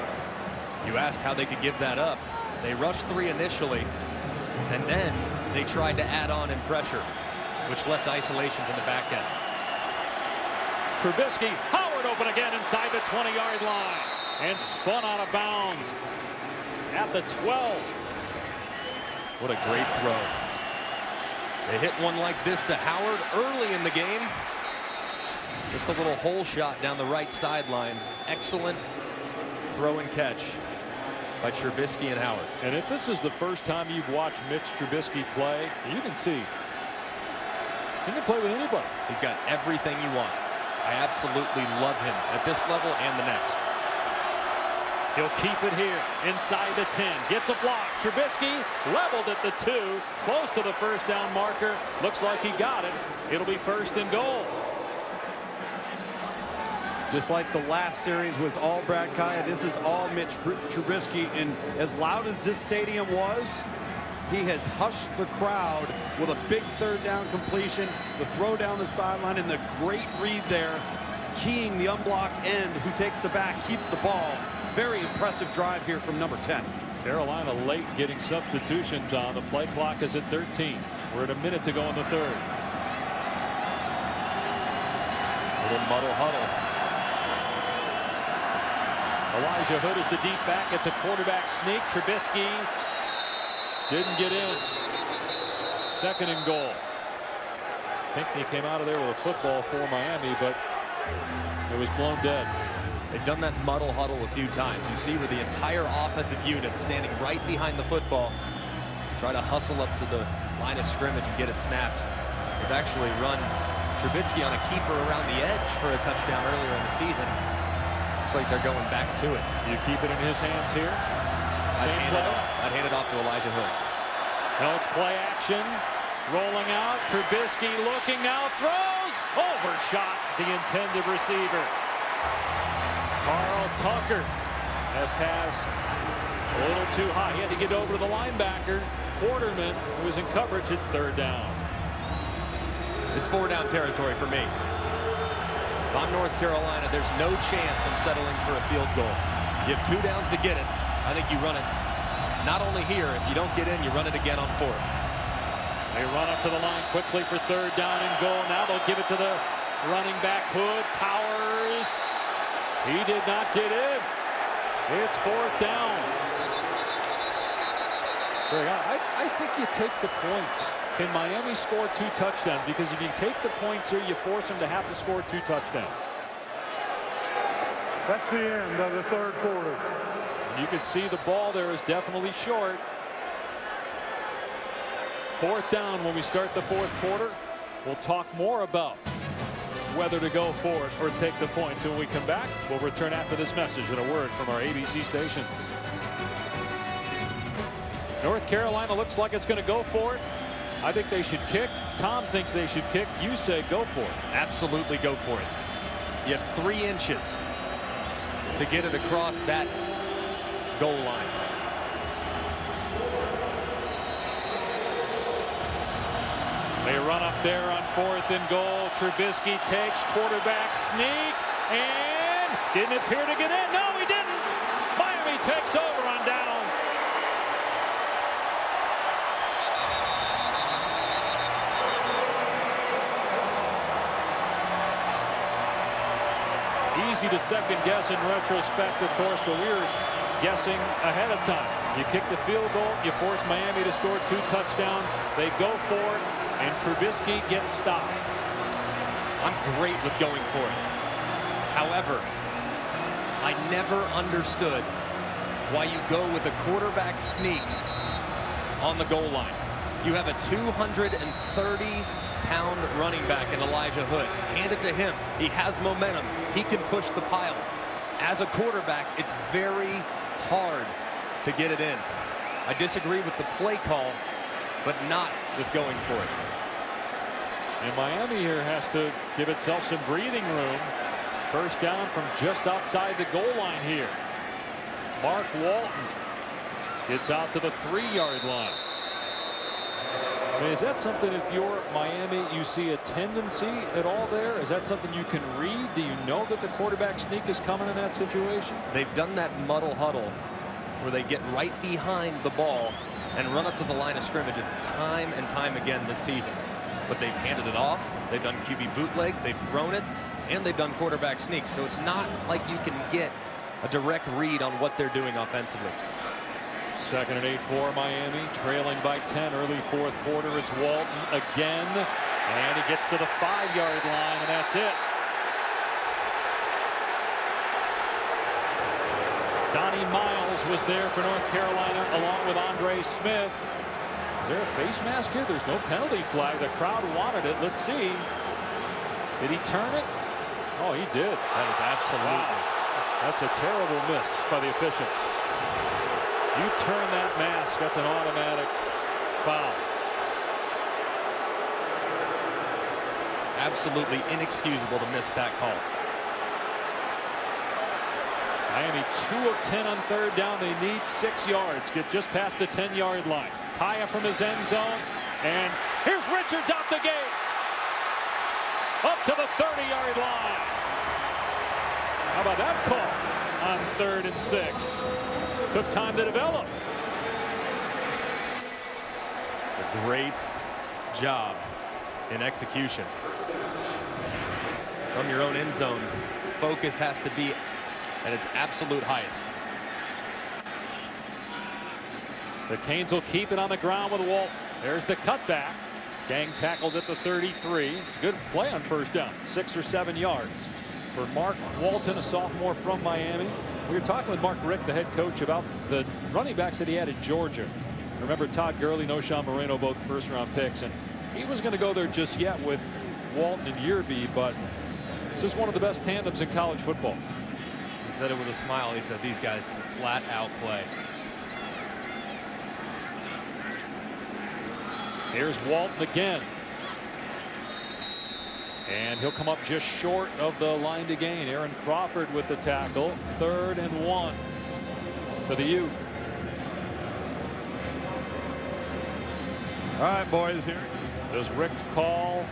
You asked how they could give that up. They rushed 3 initially, and then they tried to add on in pressure, which left isolations in the back end. Trubisky, Howard open again inside the 20-yard line and spun out of bounds at the 12. What a great throw. They hit one like this to Howard early in the game. Just a little hole shot down the right sideline. Excellent throw and catch by Trubisky and Howard. And if this is the first time you've watched Mitch Trubisky play, you can see he can play with anybody. He's got everything you want. I absolutely love him at this level and the next. He'll keep it here inside the 10. Gets a block. Trubisky leveled at the 2. Close to the first down marker. Looks like he got it. It'll be 1st and goal. Just like the last series was all Brad Kaaya, this is all Mitch Trubisky. And as loud as this stadium was, he has hushed the crowd with a big 3rd down completion, the throw down the sideline, and the great read there, keying the unblocked end who takes the back, keeps the ball. Very impressive drive here from number 10. Carolina late getting substitutions on. The play clock is at 13. We're at a minute to go in the 3rd. Little muddle huddle. Elijah Hood is the deep back. It's a quarterback sneak. Trubisky didn't get in. 2nd and goal. Pinckney came out of there with a football for Miami, but it was blown dead. They've done that muddle huddle a few times. You see where the entire offensive unit standing right behind the football, try to hustle up to the line of scrimmage and get it snapped. They've actually run Trubisky on a keeper around the edge for a touchdown earlier in the season. Looks like they're going back to it. You keep it in his hands here. Same play. I'd hand it off to Elijah Hood. No, it's play action. Rolling out. Trubisky looking now. Throws. Overshot the intended receiver. Carl Tucker. That pass a little too high. He had to get over to the linebacker. Quarterman, who was in coverage. It's 3rd down. It's 4-down territory for me. If I'm North Carolina, there's no chance I'm settling for a field goal. You have 2 downs to get it. I think you run it. Not only here, if you don't get in, you run it again on 4th. They run up to the line quickly for 3rd down and goal. Now they'll give it to the running back. Hood powers. He did not get in. It's 4th down. Greg, I think you take the points. Can Miami score 2 touchdowns? Because if you take the points here, you force them to have to score 2 touchdowns. That's the end of the 3rd quarter. You can see the ball there is definitely short. 4th down when we start the 4th quarter. We'll talk more about whether to go for it or take the points. And when we come back, we'll return after this message and a word from our ABC stations. North Carolina looks like it's going to go for it. I think they should kick. Tom thinks they should kick. You say go for it. Absolutely go for it. You have 3 inches to get it across that goal line. They run up there on 4th and goal. Trubisky takes quarterback sneak and didn't appear to get in. No, he didn't. Miami takes over on down. Easy to second guess in retrospect, of course, but we were guessing ahead of time. You kick the field goal, you force Miami to score 2 touchdowns. They go for it, and Trubisky gets stopped. I'm great with going for it. However, I never understood why you go with a quarterback sneak on the goal line. You have a 230-pound running back in Elijah Hood. Hand it to him. He has momentum. He can push the pile. As a quarterback, it's very hard to get it in. I disagree with the play call, but not with going for it. And Miami here has to give itself some breathing room. 1st down from just outside the goal line here. Mark Walton gets out to the 3-yard line. I mean, is that something, if you're Miami, you see a tendency at all there? Is that something you can read? Do you know that the quarterback sneak is coming in that situation? They've done that muddle huddle where they get right behind the ball and run up to the line of scrimmage time and time again this season. But they've handed it off. They've done QB bootlegs. They've thrown it. and they've done quarterback sneaks. So it's not like you can get a direct read on what they're doing offensively. 2nd and 8 for Miami, trailing by 10 early 4th quarter. It's Walton again, and he gets to the 5-yard line, and that's it. Donnie Miles was there for North Carolina along with Andre Smith. Is there a face mask here? There's no penalty flag. The crowd wanted it. Let's see. Did he turn it? Oh, he did. That is absolutely. Wow. That's a terrible miss by the officials. You turn that mask, that's an automatic foul. Absolutely inexcusable to miss that call. Miami 2 of 10 on 3rd down. They need 6 yards. Get just past the 10-yard line. Kaaya from his end zone. And here's Richards out the gate. Up to the 30-yard line. How about that call on 3rd and 6? Took time to develop. It's a great job in execution. From your own end zone, focus has to be at its absolute highest. The Canes will keep it on the ground with Walton. There's the cutback. Gang tackled at the 33. It's a good play on 1st down. 6 or 7 yards for Mark Walton, a sophomore from Miami. We were talking with Mark Richt, the head coach, about the running backs that he had at Georgia. Remember Todd Gurley, Noshawn Moreno, both 1st-round picks, and he wasn't going to go there just yet with Walton and Yearby, but this is one of the best tandems in college football. He said it with a smile. He said these guys can flat out play. Here's Walton again. And he'll come up just short of the line to gain. Aaron Crawford with the tackle. 3rd and 1 for the U. All right, boys, here. Does Richt call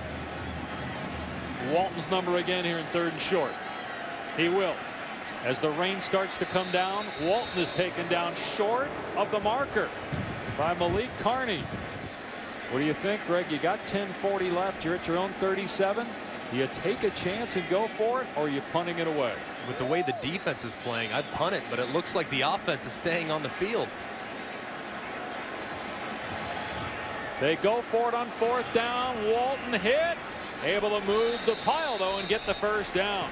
Walton's number again here in 3rd and short? He will. As the rain starts to come down, Walton is taken down short of the marker by Malik Carney. What do you think, Greg? You got 10:40 left. You're at your own 37. Do you take a chance and go for it, or are you punting it away? With the way the defense is playing, I'd punt it, but it looks like the offense is staying on the field. They go for it on 4th down. Walton hit. Able to move the pile, though, and get the 1st down.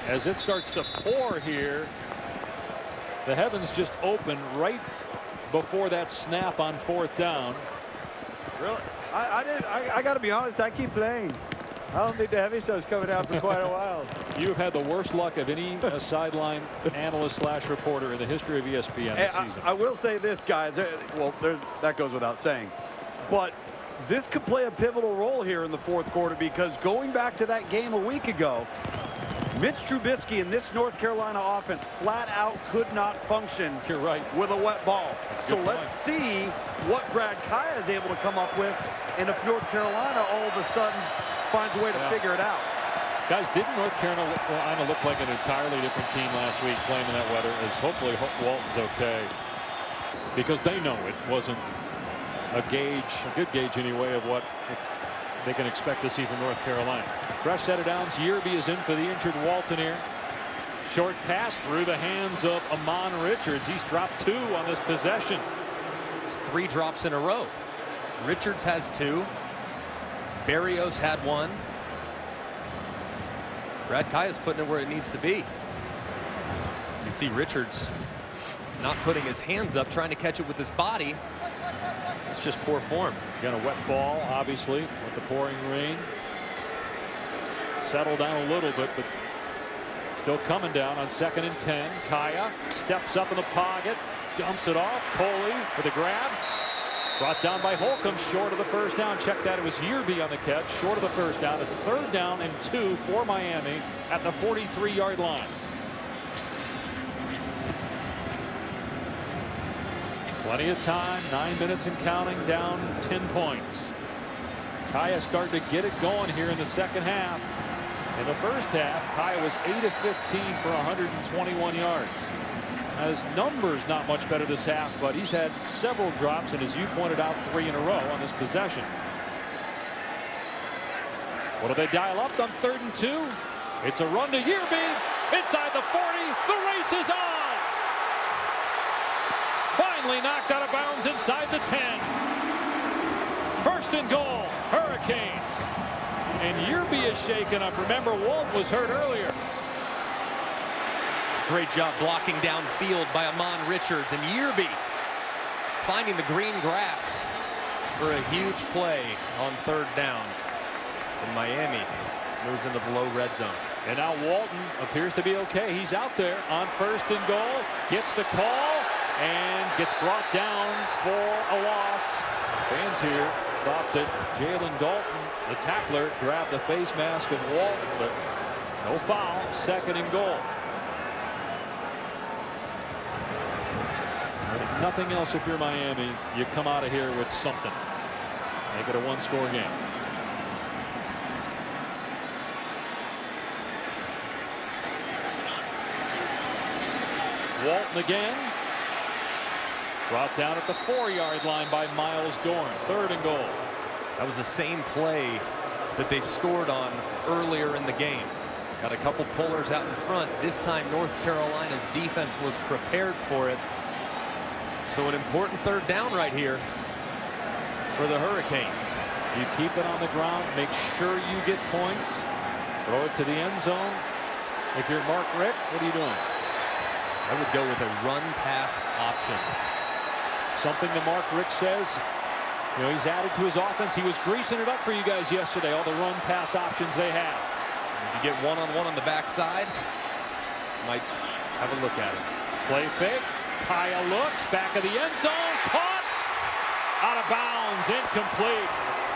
As it starts to pour here, the heavens just open right before that snap on 4th down. Really? I got to be honest, I keep playing. I don't think the heavy stuff's coming out for quite a while. You've had the worst luck of any sideline analyst / reporter in the history of ESPN this season. I will say this, guys. Well, that goes without saying. But this could play a pivotal role here in the 4th quarter, because going back to that game a week ago, Mitch Trubisky and this North Carolina offense flat out could not function. You're right. With a wet ball. So let's let's see what Brad Kaaya is able to come up with, and if North Carolina all of a sudden finds a way to figure it out. Guys, didn't North Carolina look like an entirely different team last week playing in that weather? As hopefully Walton's okay, because they know it wasn't a good gauge anyway, of what they can expect to see from North Carolina. Fresh set of downs. Yearby is in for the injured Walton here. Short pass through the hands of Amon Richards. He's dropped 2 on this possession. It's 3 drops in a row. Richards has 2. Berrios had 1. Brad Kaaya's putting it where it needs to be. You can see Richards not putting his hands up, trying to catch it with his body. It's just poor form. Got a wet ball, obviously, with the pouring rain. Settled down a little bit, but still coming down on 2nd and 10. Kaaya steps up in the pocket, dumps it off. Coley for the grab. Brought down by Holcomb, short of the 1st down. Check that. It was Yearby on the catch, short of the 1st down. It's 3rd down and 2 for Miami at the 43-yard line. Plenty of time, 9 minutes and counting, down 10 points. Kaaya started to get it going here in the 2nd half. In the 1st half, Kaaya was 8 of 15 for 121 yards. Now, his numbers not much better this half, but he's had several drops, and as you pointed out, 3 in a row on this possession. What do they dial up on 3rd and 2? It's a run to Yearby. Inside the 40. The race is on. Finally knocked out of bounds inside the 10. 1st and goal. Hurricanes. And Yearby is shaken up. Remember, Walt was hurt earlier. Great job blocking downfield by Amon Richards, and Yearby finding the green grass for a huge play on 3rd down. And Miami moves into the low red zone. And now Walton appears to be okay. He's out there on 1st and goal. Gets the call and gets brought down for a loss. Fans here thought that Jalen Dalton, the tackler, grabbed the face mask of Walton, but no foul. 2nd and goal. If nothing else, if you're Miami, you come out of here with something. Make it a 1-score game. Walton again. Brought down at the 4-yard line by Miles Dorn. 3rd and goal. That was the same play that they scored on earlier in the game. Got a couple pullers out in front. This time North Carolina's defense was prepared for it. So an important 3rd down right here for the Hurricanes. You keep it on the ground. Make sure you get points. Throw it to the end zone. If you're Mark Richt, what are you doing? I would go with a run-pass option. Something that Mark Richt says, you know, he's added to his offense. He was greasing it up for you guys yesterday, all the run-pass options they have. If you get one-on-one on the backside, might have a look at it. Play fake. Kaaya looks back of the end zone. Caught. Out of bounds. Incomplete.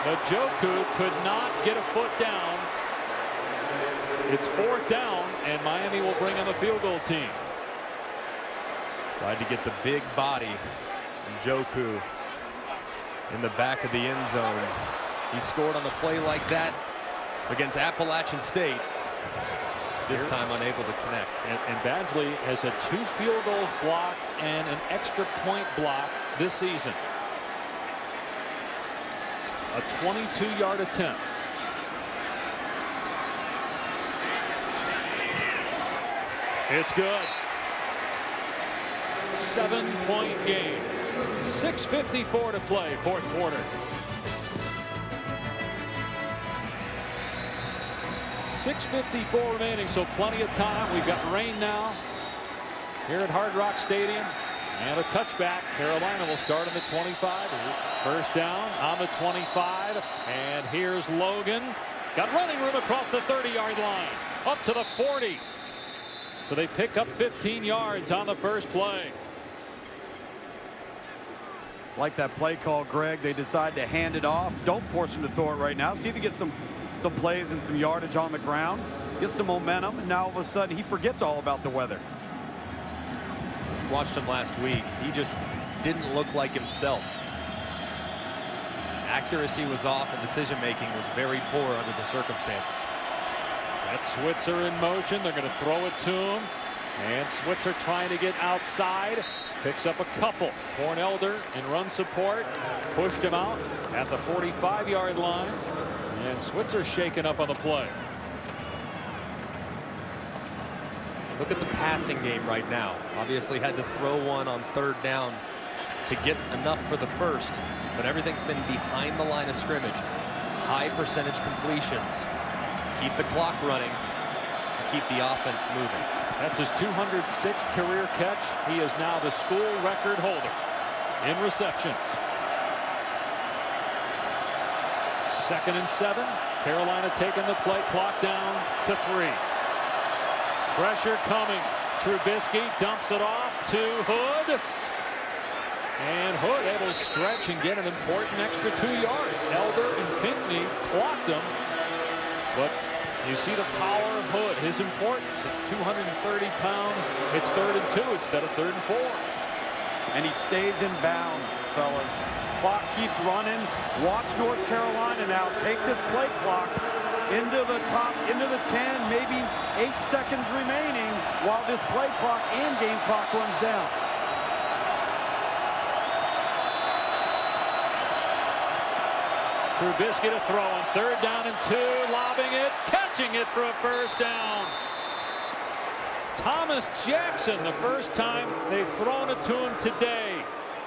Njoku could not get a foot down. It's 4th down, and Miami will bring in the field goal team. Tried to get the big body. Njoku in the back of the end zone. He scored on the play like that against Appalachian State. This time unable to connect. And Badgley has had 2 field goals blocked and an extra point block this season. A 22-yard attempt. It's good. 7-point game. 6:54 to play, 4th quarter. 6:54 remaining, so plenty of time. We've got rain now here at Hard Rock Stadium. And a touchback. Carolina will start on the 25. 1st down on the 25. And here's Logan. Got running room across the 30-yard line. Up to the 40. So they pick up 15 yards on the first play. Like that play call, Greg. They decide to hand it off. Don't force him to throw it right now. See if he gets some plays and some yardage on the ground. Get some momentum. And now all of a sudden he forgets all about the weather. Watched him last week. He just didn't look like himself. Accuracy was off and decision making was very poor under the circumstances. That's Switzer in motion. They're going to throw it to him. And Switzer trying to get outside. Picks up a couple. Cornelder in run support. Pushed him out at the 45-yard line. And Switzer shaken up on the play. Look at the passing game right now. Obviously had to throw one on 3rd down to get enough for the first. But everything's been behind the line of scrimmage. High percentage completions. Keep the clock running. And keep the offense moving. That's his 206th career catch. He is now the school record holder in receptions. 2nd and 7. Carolina taking the play clock down to 3. Pressure coming. Trubisky dumps it off to Hood. And Hood able to stretch and get an important extra 2 yards. Elder and Pinckney clocked him. But you see the power of Hood, his importance. At 230 pounds, it's 3rd and 2 instead of 3rd and 4. And he stays in bounds, fellas. Clock keeps running. Watch North Carolina now take this play clock into the 10, maybe 8 seconds remaining while this play clock and game clock runs down. Trubisky to throw on 3rd down and 2, lobbing it, catching it for a first down. Thomas Jackson, the first time they've thrown it to him today,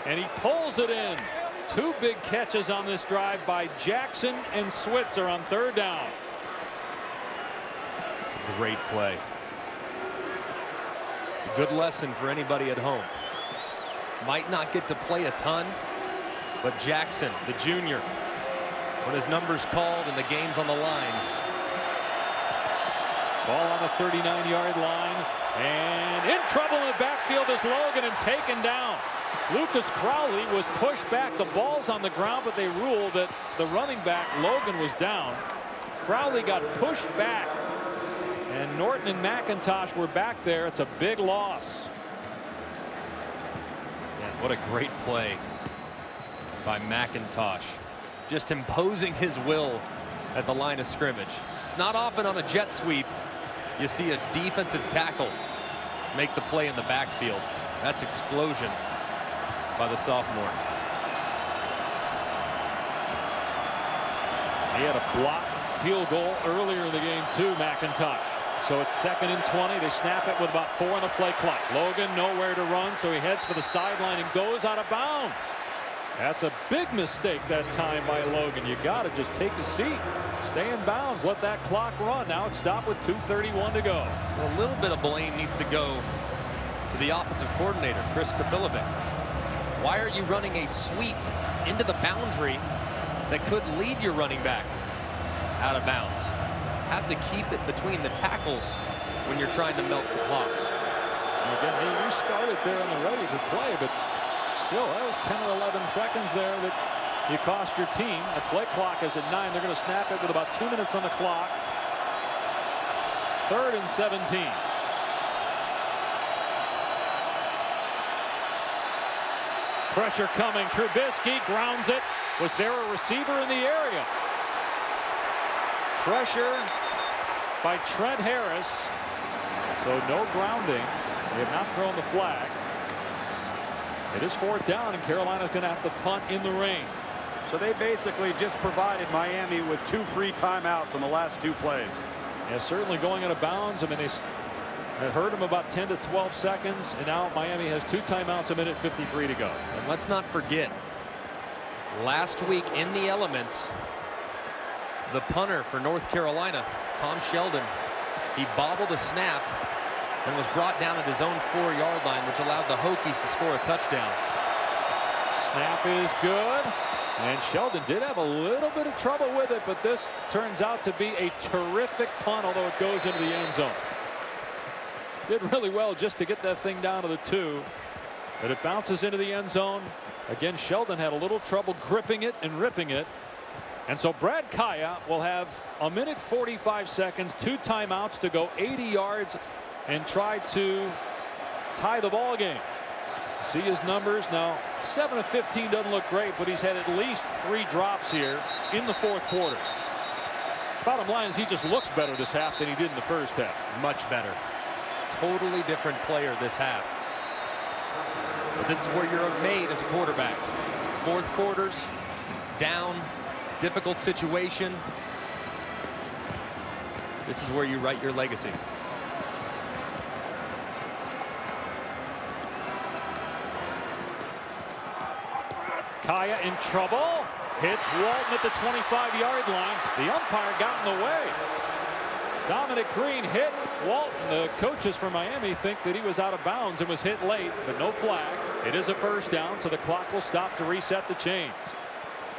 and he pulls it in. 2 big catches on this drive by Jackson and Switzer on 3rd down. It's a great play. It's a good lesson for anybody at home. Might not get to play a ton, but Jackson, the junior, when his number's called and the game's on the line. Ball on the 39-yard line, and in trouble in the backfield is Logan and taken down. Lucas Crowley was pushed back. The ball's on the ground, but they ruled that the running back, Logan, was down. Crowley got pushed back, and Norton and McIntosh were back there. It's a big loss. Yeah, what a great play by McIntosh. Just imposing his will at the line of scrimmage. It's not often on a jet sweep you see a defensive tackle make the play in the backfield. That's explosion by the sophomore. He had a blocked field goal earlier in the game too, McIntosh. So it's 2nd and 20. They snap it with about 4 on the play clock. Logan nowhere to run, so he heads for the sideline and goes out of bounds. That's a big mistake that time by Logan. You got to just take a seat, stay in bounds, let that clock run. Now it's stopped with 2:31 to go. A little bit of blame needs to go to the offensive coordinator, Chris Kapilovic. Why are you running a sweep into the boundary that could lead your running back out of bounds? Have to keep it between the tackles when you're trying to milk the clock. And again, he restarted there on the ready to play, but still, that was 10 or 11 seconds there that you cost your team. The play clock is at 9. They're going to snap it with about 2 minutes on the clock. 3rd and 17. Pressure coming. Trubisky grounds it. Was there a receiver in the area? Pressure by Trent Harris. So no grounding. They have not thrown the flag. It is 4th down, and Carolina's going to have to punt in the rain. So they basically just provided Miami with 2 free timeouts on the last 2 plays. Yeah, certainly going out of bounds. I mean, they hurt him about 10 to 12 seconds, and now Miami has 2 timeouts, 1:53 to go. And let's not forget, last week in the elements, the punter for North Carolina, Tom Sheldon, he bobbled a snap and was brought down at his own 4-yard line, which allowed the Hokies to score a touchdown. Snap is good, and Sheldon did have a little bit of trouble with it, but this turns out to be a terrific punt, although it goes into the end zone. Did really well just to get that thing down to the 2, but it bounces into the end zone. Again, Sheldon had a little trouble gripping it and ripping it. And so Brad Kaaya will have 1:45 seconds, 2 timeouts to go 80 yards and try to tie the ball game. See his numbers now. 7 of 15 doesn't look great, but he's had at least 3 drops here in the 4th quarter. Bottom line is he just looks better this half than he did in the first half. Much better. Totally different player this half. But this is where you're made as a quarterback. 4th quarters, down, difficult situation. This is where you write your legacy. Kaaya in trouble. Hits Walton at the 25-yard line. The umpire got in the way. Dominic Green hit Walton. The coaches for Miami think that he was out of bounds and was hit late, but no flag. It is a first down, so the clock will stop to reset the chains.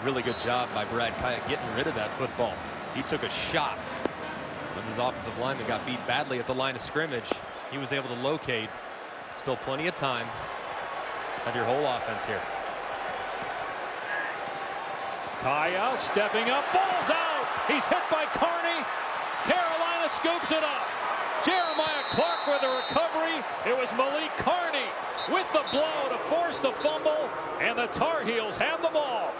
Really good job by Brad Kaaya getting rid of that football. He took a shot when his offensive lineman got beat badly at the line of scrimmage. He was able to locate. Still plenty of time. Have your whole offense here. Kaaya stepping up, ball's out. He's hit by Carney. Carolina scoops it up. Jeremiah Clark with a recovery. It was Malik Carney with the blow to force the fumble, and the Tar Heels have the ball.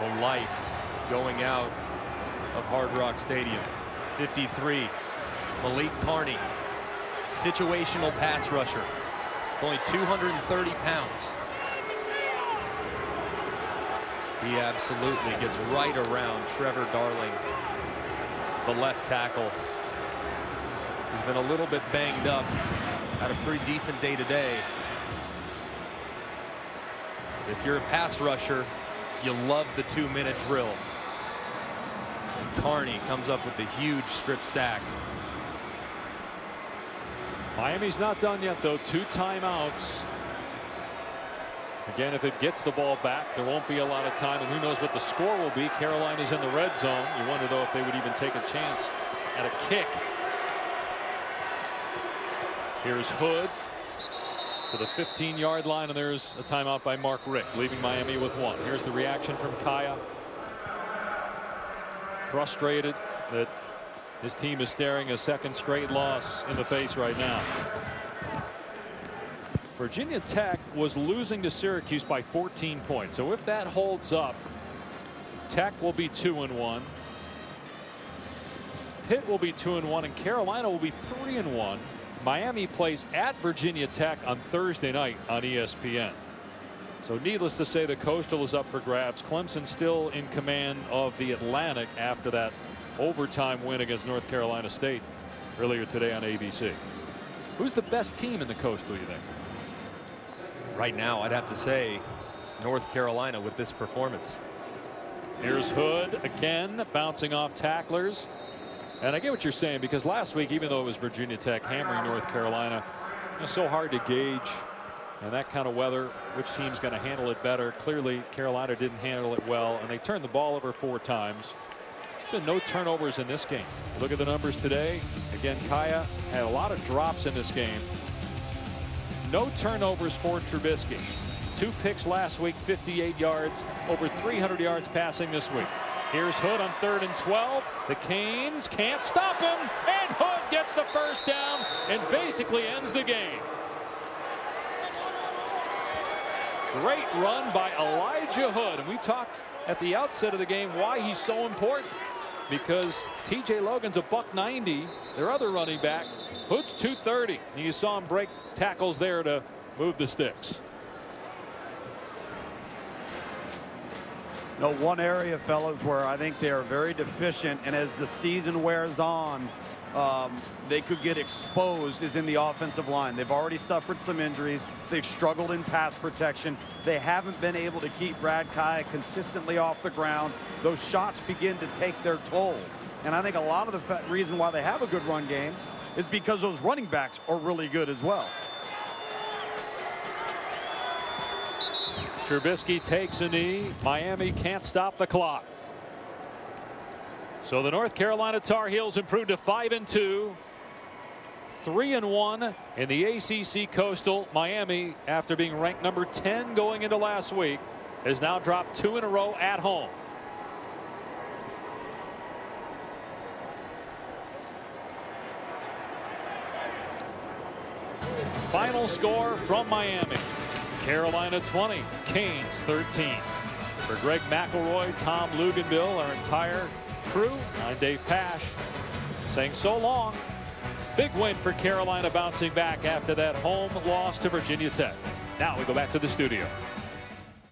The life going out of Hard Rock Stadium. 53, Malik Carney, situational pass rusher. It's only 230 pounds. He absolutely gets right around Trevor Darling, the left tackle. He's been a little bit banged up. Had a pretty decent day today. If you're a pass rusher, you love the 2-minute drill. And Carney comes up with the huge strip sack. Miami's not done yet, though. 2 timeouts. Again, if it gets the ball back, there won't be a lot of time, and who knows what the score will be. Carolina's in the red zone. You wonder, though, if they would even take a chance at a kick. Here's Hood to the 15-yard line, and there's a timeout by Mark Richt, leaving Miami with 1. Here's the reaction from Kaaya. Frustrated that his team is staring a second straight loss in the face right now. Virginia Tech was losing to Syracuse by 14 points. So if that holds up, Tech will be 2-1. Pitt will be 2-1, and Carolina will be 3-1. Miami plays at Virginia Tech on Thursday night on ESPN. So needless to say, the Coastal is up for grabs. Clemson still in command of the Atlantic after that overtime win against North Carolina State earlier today on ABC. Who's the best team in the Coastal, you think? Right now, I'd have to say North Carolina with this performance. Here's Hood again, bouncing off tacklers. And I get what you're saying, because last week, even though it was Virginia Tech hammering North Carolina, it's so hard to gauge. And that kind of weather, which team's going to handle it better. Clearly, Carolina didn't handle it well, and they turned the ball over 4 times. Been no turnovers in this game. Look at the numbers today. Again, Kaaya had a lot of drops in this game. No turnovers for Trubisky. 2 picks last week, 58 yards, over 300 yards passing this week. Here's Hood on 3rd and 12. The Canes can't stop him, and Hood gets the first down and basically ends the game. Great run by Elijah Hood, and we talked at the outset of the game why he's so important, because TJ Logan's a $190. Their other running back, Hood's 230. And you saw him break tackles there to move the sticks. No, one area, fellas, where I think they are very deficient, and as the season wears on, they could get exposed, is in the offensive line. They've already suffered some injuries. They've struggled in pass protection. They haven't been able to keep Brad Kaaya consistently off the ground. Those shots begin to take their toll. And I think a lot of the reason why they have a good run game is because those running backs are really good as well. Trubisky takes a knee. Miami can't stop the clock. So the North Carolina Tar Heels improved to 5-2, 3-1 in the ACC Coastal. Miami, after being ranked number 10 going into last week, has now dropped 2 in a row at home. Final score from Miami: Carolina 20, Canes 13. For Greg McElroy, Tom Luganbill, our entire crew, I'm Dave Pash saying so long. Big win for Carolina, bouncing back after that home loss to Virginia Tech. Now we go back to the studio.